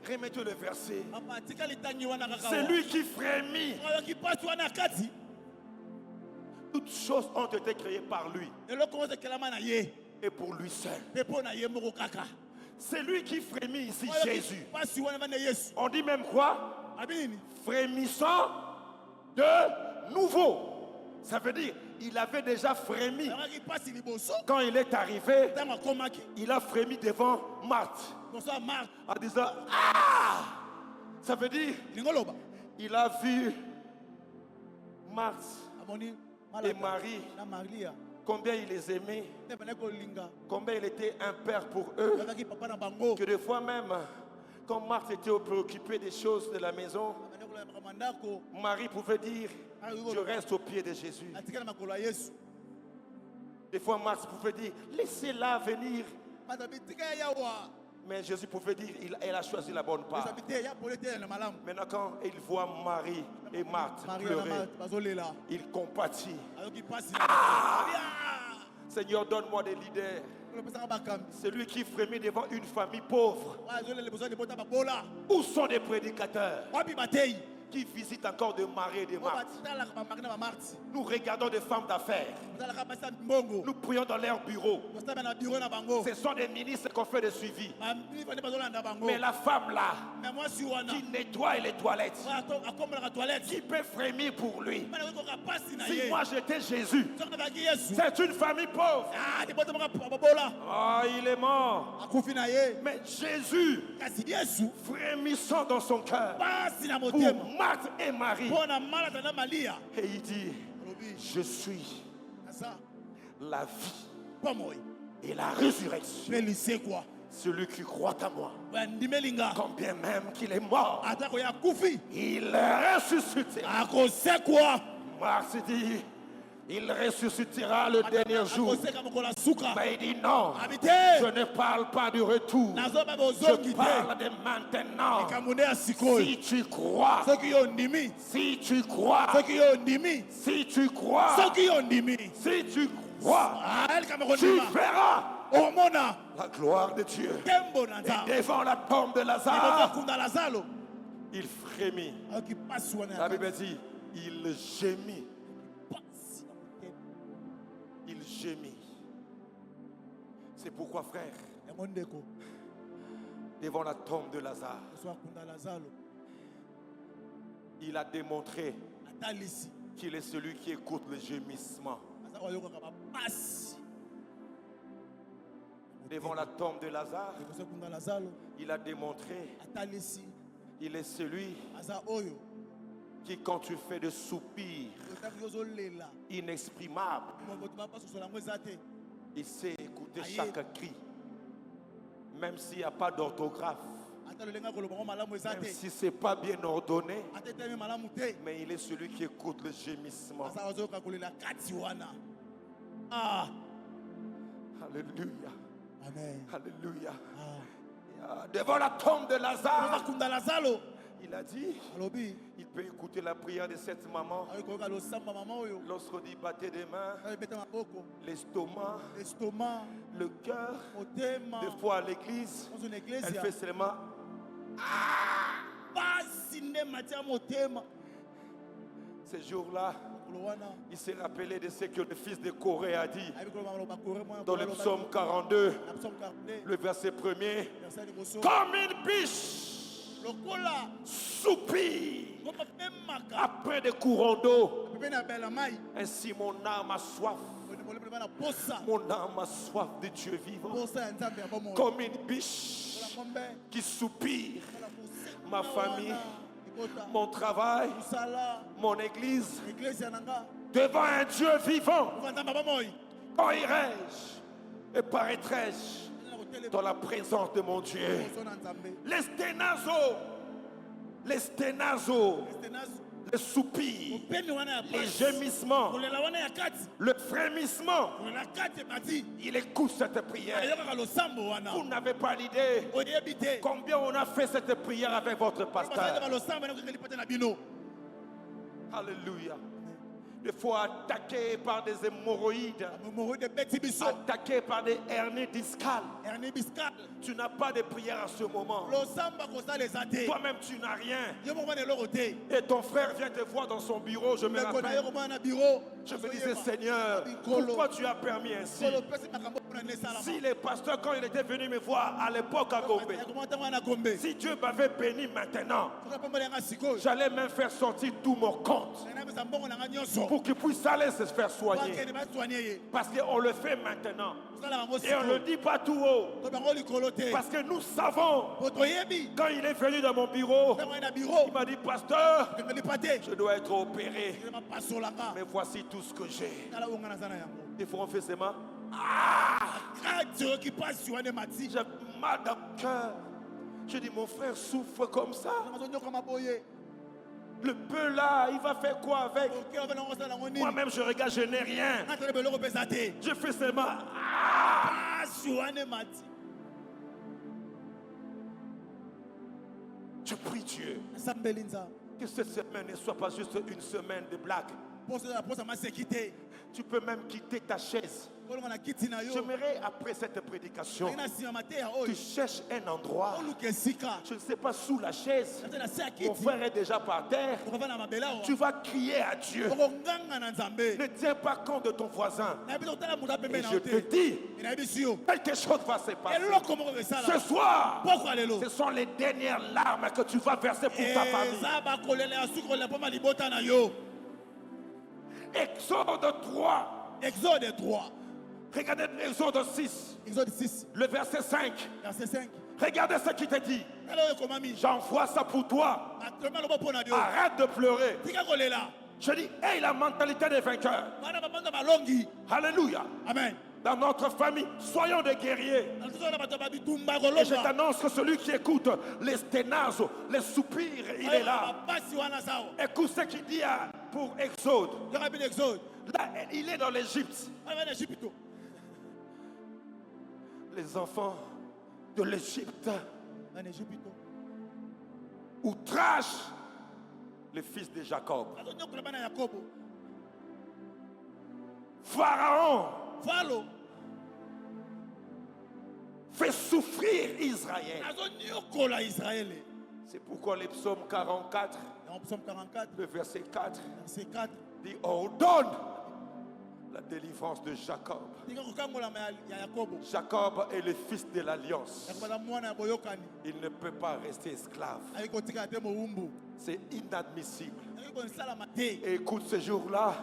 Remettez le verset. Celui qui frémit. Toutes choses ont été créées par lui et pour lui seul. C'est lui qui frémit ici, Jésus. On dit même quoi? Frémissant de nouveau. Ça veut dire il avait déjà frémi. Quand il est arrivé, il a frémi devant Marthe en disant ça veut dire il a vu Marthe et Marie, combien il les aimait, combien il était un père pour eux, que des fois même, quand Marthe était préoccupée des choses de la maison, Marie pouvait dire, je reste au pied de Jésus. Des fois Marthe pouvait dire, laissez-la venir. Mais Jésus pouvait dire, elle a choisi la bonne part. Maintenant quand il voit Marie et Marthe pleurer, il compatit. Seigneur, donne-moi des leaders. Celui qui frémit devant une famille pauvre. Où sont les prédicateurs qui visitent encore de Marie et de Marthe? Nous regardons des femmes d'affaires. Nous prions dans leur bureau. Ce sont des ministres qu'on fait de suivi. Mais la femme là, qui nettoie les toilettes, qui peut frémir pour lui? Si moi j'étais Jésus, c'est une famille pauvre. Il est mort. Mais Jésus, frémissant dans son cœur pour Marthe et Marie, et il dit, je suis la vie et la résurrection. Celui qui croit à moi, combien même qu'il est mort, il ressuscitera. Marthe dit, il ressuscitera le dernier jour. Mais il dit non, je ne parle pas du retour, je parle de maintenant. Si tu crois, si tu crois, si tu crois, si tu crois, tu verras la gloire de Dieu. Et devant la tombe de Lazare, il frémit. La Bible dit, il gémit. Il gémit. C'est pourquoi, frère, devant la tombe de Lazare, il a démontré qu'il est celui qui écoute le gémissement. Devant la tombe de Lazare, il a démontré Il est celui qui, quand tu fais des soupirs inexprimables, il sait écouter chaque cri. Même s'il n'y a pas d'orthographe, même si ce n'est pas bien ordonné, mais il est celui qui écoute le gémissement. Alléluia. Amen. Alléluia. Devant la tombe de Lazare, il a dit, il peut écouter la prière de cette maman. Lorsqu'on dit battez des mains, l'estomac, le cœur, des fois à l'église, elle fait seulement ces jours-là, il s'est rappelé de ce que le fils de Corée a dit dans le psaume 42, le verset 1er. Comme une biche soupire après des courants d'eau, ainsi mon âme a soif. Mon âme a soif de Dieu vivant. Comme une biche qui soupire, ma famille, mon travail, mon église, devant un Dieu vivant. Quand irai-je et paraîtrai-je dans la présence de mon Dieu? Les sténazos, les soupirs, les gémissements, le frémissement, il écoute cette prière. Vous n'avez pas l'idée combien on a fait cette prière avec votre pasteur. Alléluia. Des fois attaqué par des hémorroïdes, attaqué par des hernies discales. Tu n'as pas de prière à ce moment. Toi-même tu n'as rien. Et ton frère vient te voir dans son bureau. Je me rappelle. Je me disais, Seigneur, pourquoi tu as permis ainsi? Si les pasteurs, quand il était venu me voir à l'époque à Gombe, si Dieu m'avait béni maintenant, j'allais même faire sortir tout mon compte pour qu'il puisse aller se faire soigner. Parce qu'on le fait maintenant. Et on ne le dit pas tout haut. Parce que nous savons, quand il est venu dans mon bureau, il m'a dit, pasteur, je dois être opéré. Mais voici tout ce que j'ai. Il faut en faire ses mains. J'ai mal dans le cœur. Je dis, mon frère souffre comme ça. Le peu là, il va faire quoi avec? Moi-même, je regarde, je n'ai rien. Je fais seulement. Je prie Dieu que cette semaine ne soit pas juste une semaine de blagues. Tu peux même quitter ta chaise. J'aimerais, après cette prédication, tu cherches un endroit, je ne sais pas, sous la chaise. Mon frère est déjà par terre. Tu vas crier à Dieu. Ne tiens pas compte de ton voisin. Et je te dis, quelque chose va se passer. Ce soir, ce sont les dernières larmes que tu vas verser pour ta famille. Exode 3. Exode 3. Regardez Exode 6. Exode 6. Le verset 5. Verset 5. Regardez ce qu'il te dit. J'envoie ça pour toi. Arrête de pleurer. Je dis, hey, la mentalité des vainqueurs. Alléluia. Amen. Dans notre famille, soyons des guerriers. Et je t'annonce que celui qui écoute les sténazos, les soupirs, il est là. Écoute ce qu'il dit pour Exode. Là, il est dans l'Égypte. Les enfants de l'Égypte outragent les fils de Jacob. Pharaon fait souffrir Israël. C'est pourquoi le psaume 44, le verset 4, dit ordonne la délivrance de Jacob. Jacob est le fils de l'alliance. Il ne peut pas rester esclave. C'est inadmissible. Et écoute, ce jour-là,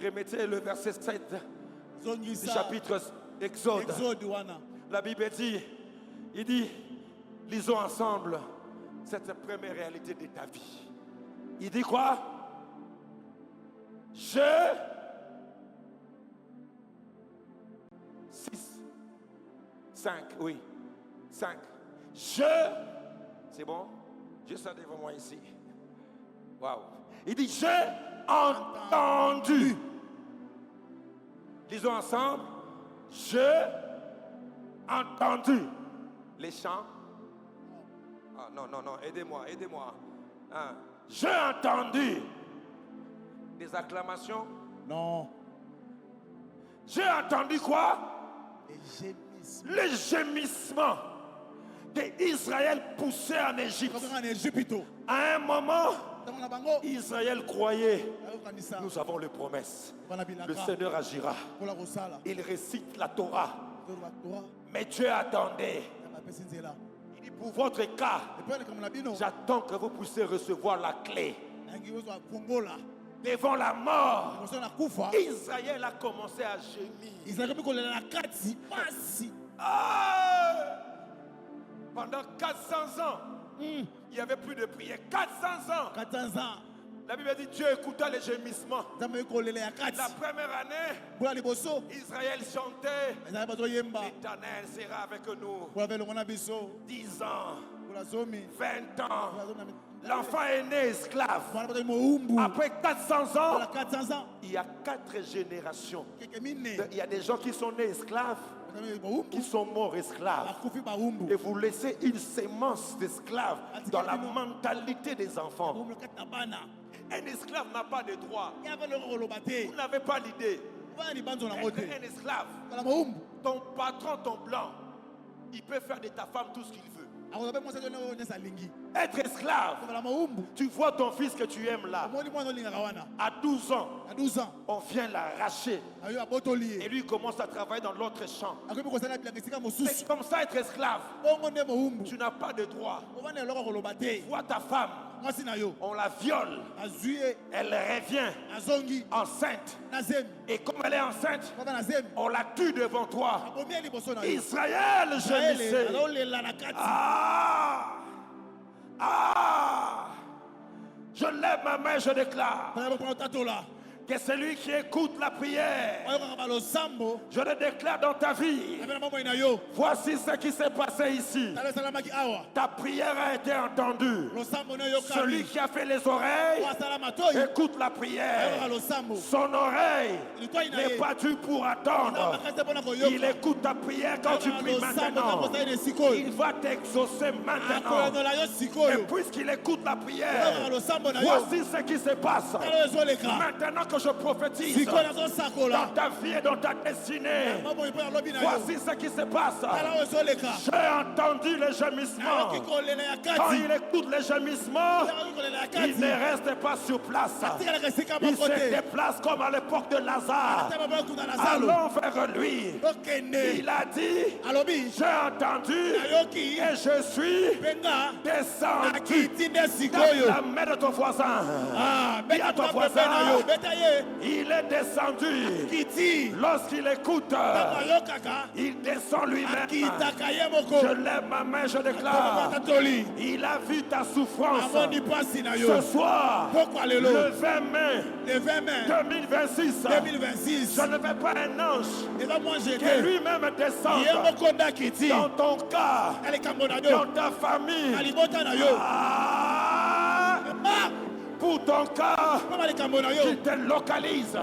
remettez le verset 7 du chapitre Exode. La Bible dit, il dit, lisons ensemble cette première réalité de ta vie. Il dit quoi? 6, 5, oui, 5. C'est bon? Juste ça devant moi ici. Waouh. Il dit, j'ai entendu. Disons ensemble, j'ai entendu. Les chants. Ah non, aidez-moi. Hein. J'ai entendu. Des acclamations. Non. J'ai entendu quoi? Les gémissements. Les gémissements d'Israël poussés en Égypte. À un moment, Israël croyait, nous avons les promesses. Le Seigneur agira. Il récite la Torah. Mais Dieu attendait. Il dit, pour votre cas, j'attends que vous puissiez recevoir la clé. Devant la mort, Israël a commencé à gémir. Pendant 400 ans, il n'y avait plus de prière. 400 ans. La Bible dit Dieu écouta les gémissements. La première année, Israël chantait, l'Éternel sera avec nous. 10 ans, 20 ans. L'enfant est né esclave. Après 400 ans, il y a 4 générations. Il y a des gens qui sont nés esclaves, qui sont morts esclaves. Et vous laissez une sémence d'esclaves dans la mentalité des enfants. Un esclave n'a pas de droit. Vous n'avez pas l'idée. Un esclave, ton patron, ton blanc, il peut faire de ta femme tout ce qu'il veut. Être esclave, tu vois ton fils que tu aimes là, à 12 ans, on vient l'arracher et lui commence à travailler dans l'autre champ. C'est comme ça être esclave. Tu n'as pas de droit. Tu vois ta femme, on la viole, elle revient enceinte, et comme elle est enceinte, on la tue devant toi. Israël, gémissait. Je lève ma main, je déclare que celui qui écoute la prière, je le déclare dans ta vie. Voici ce qui s'est passé ici. Ta prière a été entendue. Celui qui a fait les oreilles écoute la prière. Son oreille n'est pas due pour attendre. Il écoute ta prière quand tu pries maintenant. Il va t'exaucer maintenant. Et puisqu'il écoute la prière, voici ce qui se passe. Maintenant que je prophétise dans ta vie et dans ta destinée, voici ce qui se passe. J'ai entendu les gémissements. Quand il écoute les gémissements, il ne reste pas sur place. Il se déplace comme à l'époque de Lazare. Allons vers lui. Il a dit, j'ai entendu et je suis descendu. Dans la main de ton voisin. Dis à ton voisin, il est descendu. Lorsqu'il écoute, il descend lui-même. Je lève ma main, je déclare, il a vu ta souffrance. Ce soir, le 20 mai 2026, je ne vais pas un ange que lui-même descende dans ton cas, dans ta famille. Pour ton cas, qu'il te localise.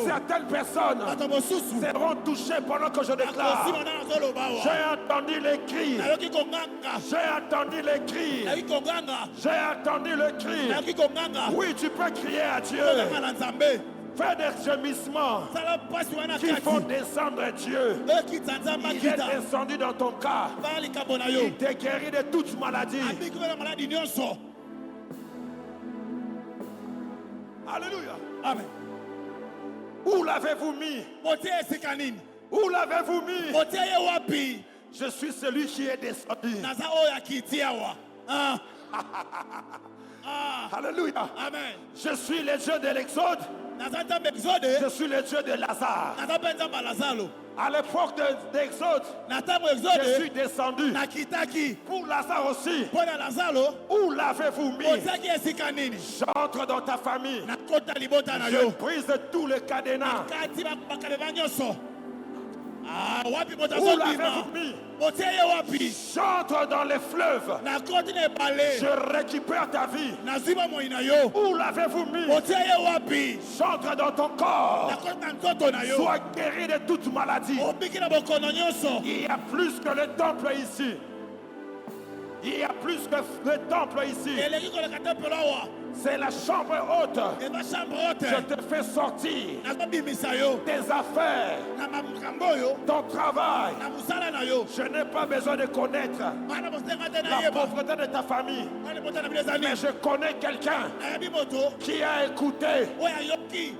Certaines personnes seront touchées pendant que je déclare. J'ai entendu les cris. J'ai entendu les cris. J'ai entendu le cri. Oui, tu peux crier à Dieu. Fais des gémissements qui font descendre Dieu. Il est descendu dans ton cas. Il te guérit de toute maladie. Alléluia. Amen. Où l'avez-vous mis? Où l'avez-vous mis? Je suis celui qui est descendu. Alléluia. Amen. Je suis le Dieu de l'Exode. Je suis le Dieu de Lazare. À l'époque de l'Exode, je suis descendu. Pour Lazare aussi. Où l'avez-vous mis? J'entre dans ta famille. Je brise tous les cadenas. Où l'avez-vous mis? J'entre dans les fleuves. Je récupère ta vie. Où l'avez-vous mis? J'entre dans ton corps. Sois guéri de toute maladie. Il y a plus que le temple ici. Il y a plus que le temple ici. C'est la chambre haute. Je te fais sortir tes affaires, ton travail. Je n'ai pas besoin de connaître la pauvreté de ta famille. Mais je connais quelqu'un qui a écouté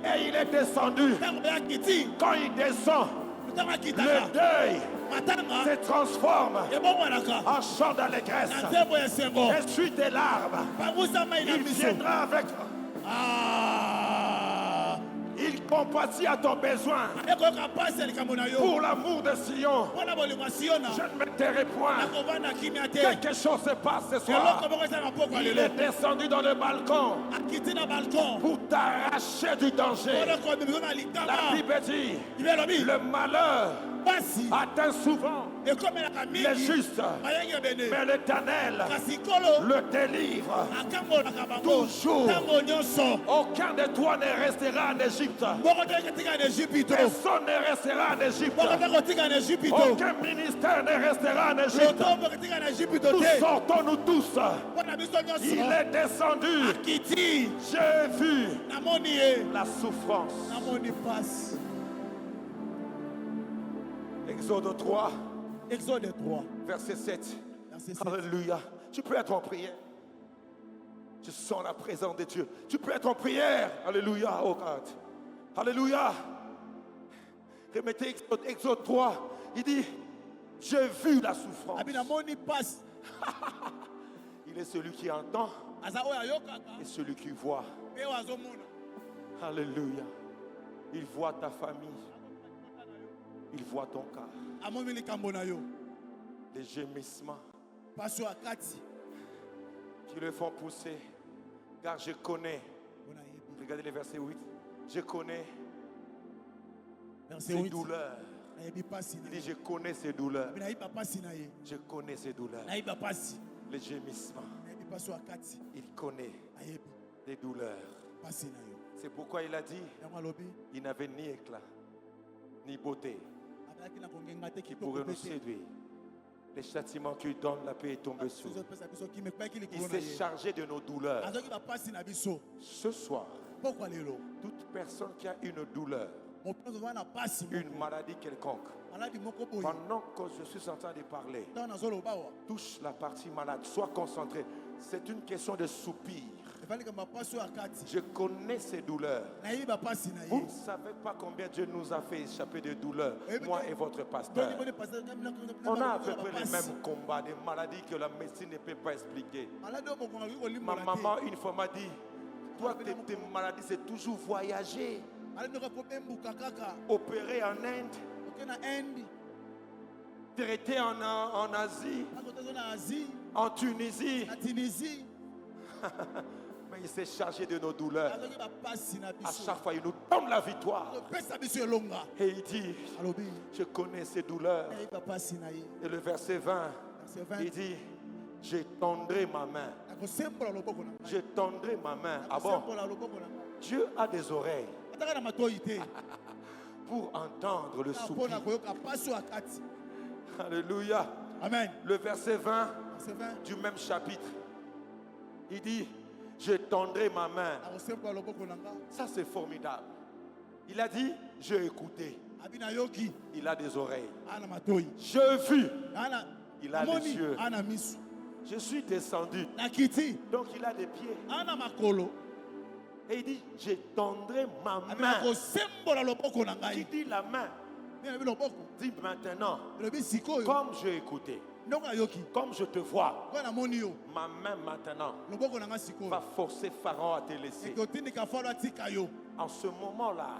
et il est descendu. Quand il descend, le deuil se transforme en chant d'allégresse. Essuie tes larmes. Il viendra avec. Il compatit à ton besoin. Pour l'amour de Sion, je ne me tairai point. Quelque chose se passe ce soir. Il est descendu dans le balcon pour t'arracher du danger. La Bible dit, le malheur atteint souvent les justes, mais l'Éternel le délivre toujours. Aucun de toi ne restera en Égypte. Personne ne restera en Égypte. Aucun ministère ne restera en Égypte. Nous sortons-nous tous. Il est descendu. J'ai vu la souffrance. Exode 3. Exode 3. Verset 7. Alléluia. Tu peux être en prière. Je sens la présence de Dieu. Tu peux être en prière. Alléluia. Oh God. Alléluia. Remettez Exode 3. Il dit, j'ai vu la souffrance. Il est celui qui entend et celui qui voit. Alléluia. Il voit ta famille. Il voit ton cas. Les gémissements qui le font pousser. Car je connais. Regardez le verset 8. Je connais ces douleurs. Il dit, je connais ces douleurs. Je connais ces douleurs. Les gémissements. Il connaît les douleurs. C'est pourquoi il a dit, il n'avait ni éclat, ni beauté qui pourrait nous séduire. Les châtiments qui donnent la paix est tombé sur nous. Il s'est chargé de nos douleurs. Ce soir, toute personne qui a une douleur, une maladie quelconque, pendant que je suis en train de parler, touche la partie malade, sois concentré. C'est une question de soupir. Je connais ces douleurs. Vous ne savez pas combien Dieu nous a fait échapper de douleurs, moi et votre pasteur. On a à peu près les mêmes combats, des maladies que la médecine ne peut pas expliquer. Ma maman une fois m'a dit, toi tes maladies c'est toujours voyager. Opérer en Inde, traiter en Asie, en Tunisie. Mais il s'est chargé de nos douleurs. À chaque fois, il nous donne la victoire. Et il dit, je connais ces douleurs. Et le verset 20, il dit, je tendrai ma main. Je tendrai ma main. Ah bon? Dieu a des oreilles pour entendre le soupir. Alléluia. Amen. Le verset 20 du même chapitre, il dit, je tendrai ma main. Ça c'est formidable. Il a dit, j'ai écouté. Il a des oreilles. J'ai vu. Il a des yeux. Je suis descendu. Donc il a des pieds. Et il dit, je tendrai ma main. Qui dit la main? Dit maintenant, comme j'ai écouté, Comme je te vois, ma main maintenant va forcer Pharaon à te laisser. En ce moment-là,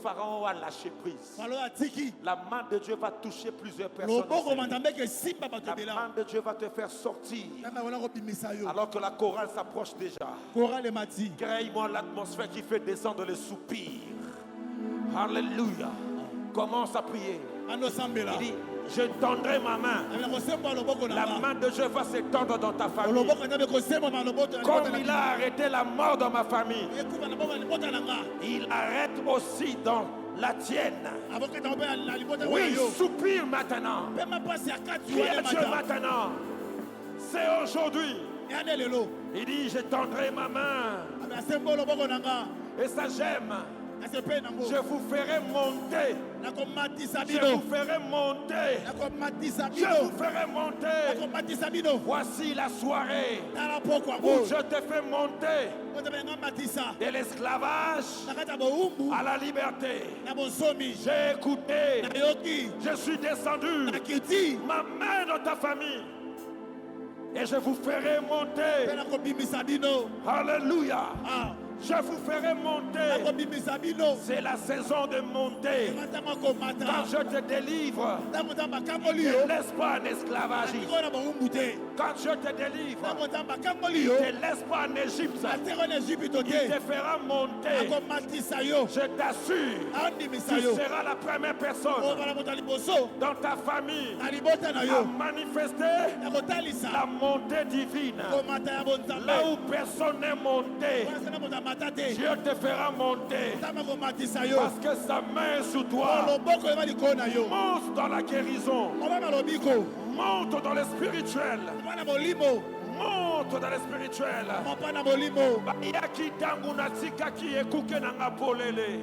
Pharaon va lâcher prise. La main de Dieu va toucher plusieurs personnes. La main de Dieu va te faire sortir. Alors que la chorale s'approche déjà. Crée-moi l'atmosphère qui fait descendre les soupirs. Alléluia. Commence à prier. Il dit, je tendrai ma main. La main de Dieu va s'étendre dans ta famille. Comme il a arrêté la mort dans ma famille, il arrête aussi dans la tienne. Oui, soupire maintenant. Qui est Dieu maintenant? C'est aujourd'hui. Il dit, je tendrai ma main. Et ça j'aime. Je vous ferai monter. Je vous ferai monter. Je vous ferai monter. Voici la soirée où je te fais monter de l'esclavage à la liberté. J'ai écouté. Je suis descendu. Ma main dans ta famille. Et je vous ferai monter. Alléluia. Je vous ferai monter. C'est la saison de monter. Quand je te délivre, ne laisse pas un esclavagiste. Quand je te délivre, ne laisse pas en Égypte. Il te fera monter. Je t'assure, tu seras la première personne dans ta famille à manifester la montée divine. Là où personne n'est monté, Dieu te fera monter. Parce que sa main est sous toi. Monte dans la guérison. Monte dans le spirituel. Monte dans le spirituel. Bayaki tangu natika ki ekuke nanga polele.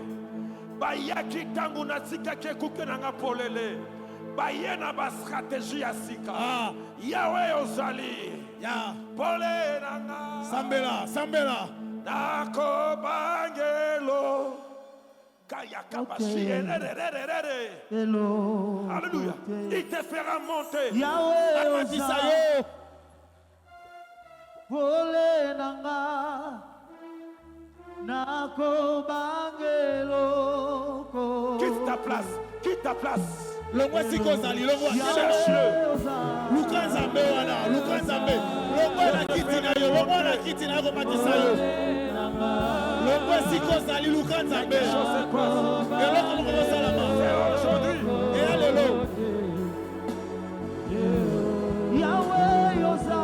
Bayaki tangu natika ki ekuke nanga polele. Bayena ba stratégie ya sika. Yahweh ozali. Pole nanga. Sambela. Nako bangelo. Alléluia. Il te fera monter. Yahweh ozali. Pole nanga nako bangelo. Quitte ta place, quitte ta place. Longwa sikozali, longwa cherche-le. Lukanzambe wana, Lukanzambe. Longwa na kiti na yo, longwa na kiti na yo matisa yo. Longwa sikozali, Lukanzambe. Eloko moko salama. C'est aujourd'hui. Et alléluia. Yahweh yosa.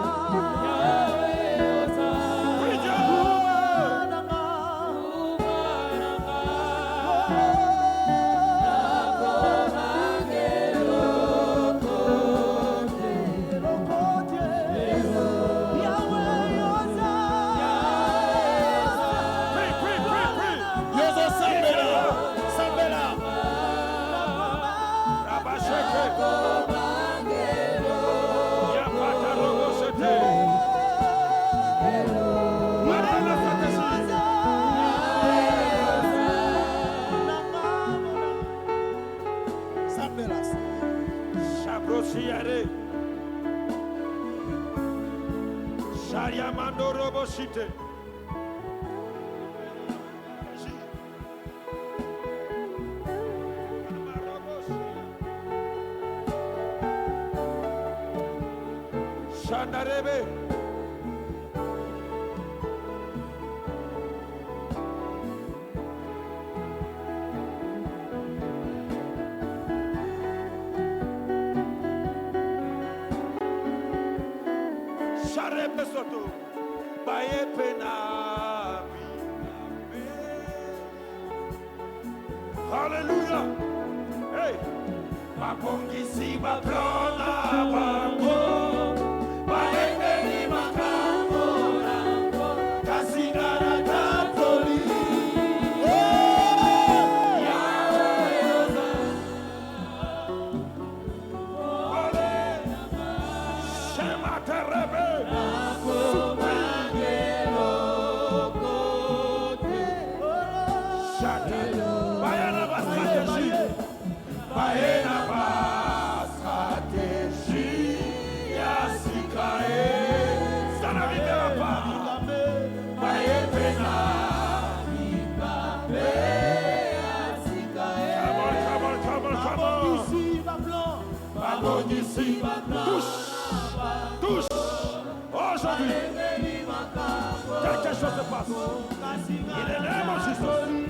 Shariamando Roboshite. Shandarebe. Soto, baye pena, Alléluia. Hey, ma conquisi ma plana, bango, baye peni ma camora, casigara catoli. Baena ba stratégie. aujourd'hui, quelque chose se passe. Il est là, mon Jésus.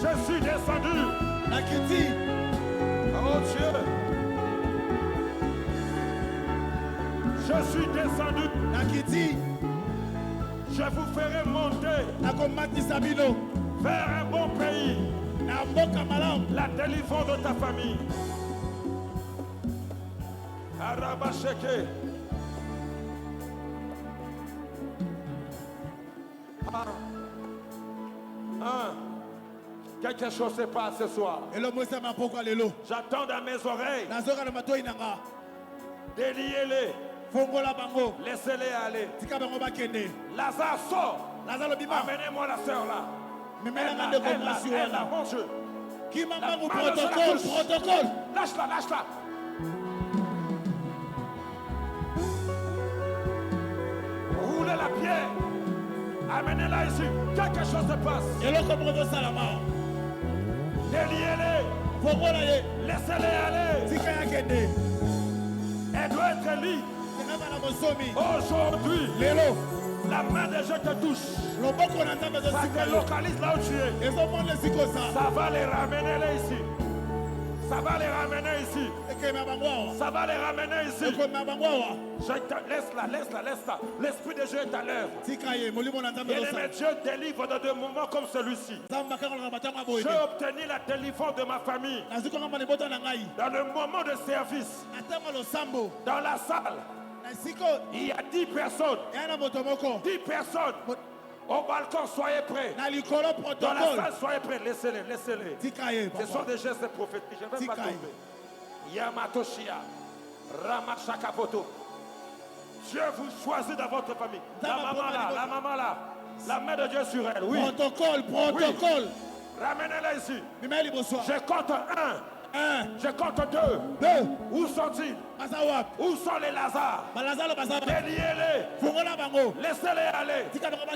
Je suis descendu. Nakiti. Oh Dieu. Je suis descendu. Nakiti. Je vous ferai monter vers un bon pays. La délivrance de ta famille. Arabacheke. Quelque chose se passe ce soir. J'attends dans mes oreilles. Déliez-les. Laissez-les aller. Lazare sort. Amenez-moi la sœur là. Elle là, mon Dieu. Protocole. Lâche-la. Roulez la pierre. Amenez-la ici. Quelque chose se passe. Déliez-les. Laissez-les aller. Elle doit être libre. Aujourd'hui, la main de Dieu te touche. Ça te localise là où tu es. Ça va les ramener ici. Ça va les ramener ici. Laisse-la. L'Esprit de Dieu est à l'œuvre. Et Dieu délivre dans des moments comme celui-ci. J'ai obtenu la délivrance de ma famille. Dans le moment de service. Dans la salle. Il y a 10 personnes. 10 personnes. Au balcon, soyez prêts. Dans la salle, soyez prêts. Laissez-les. Ce sont des gestes prophétiques. Je ne vais pas tomber. Yamatoshia. Ramachakapoto. Dieu vous choisit dans votre famille. La maman là. La main de Dieu sur elle. Oui. Protocole. Oui. Ramenez-la ici. Je compte 1. Je compte 2. Où sont-ils? Où sont les Lazars? Déliez-les. Laissez-les aller.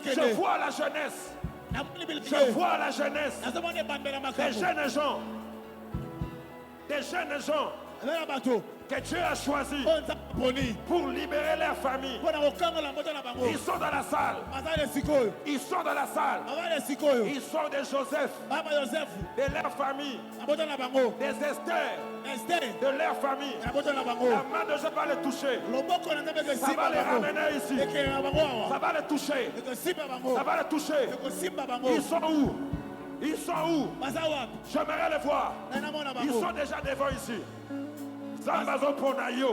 Je vois la jeunesse. Des jeunes gens que Dieu a choisis pour libérer leur famille. Ils sont dans la salle. Ils sont des Joseph de leur famille. Des Esther de leur famille. La main de Dieu va les toucher. Ça va les ramener ici. Ça va les toucher. Ils sont où? J'aimerais les voir. Ils sont déjà devant ici. Zambazo Ponayo.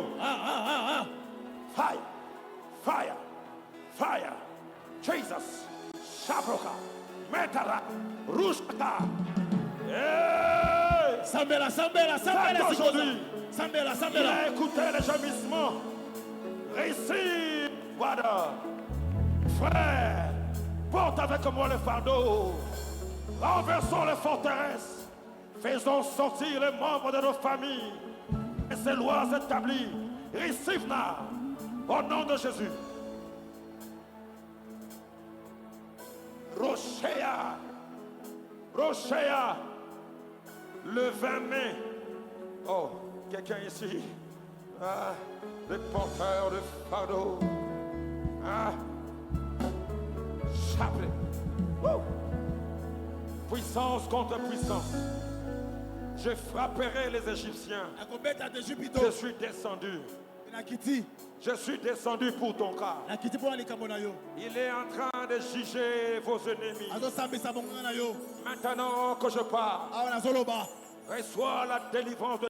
Fire. Jesus. Shabroka. Metara. Rushta. Sambela. Aujourd'hui. Il a écouté les gémissements. Récit. Voilà. Frère, porte avec moi le fardeau. Renversons les forteresses. Faisons sortir les membres de nos familles. Et ces lois établies. Receive-la. Au nom de Jésus. Rochea. Le 20 mai. Oh, quelqu'un ici. Les porteurs de fardeau. Chapelet. Puissance contre puissance. Je frapperai les Égyptiens. Je suis descendu. Je suis descendu pour ton cas. Il est en train de juger vos ennemis. Maintenant que je parle, Reçois la délivrance de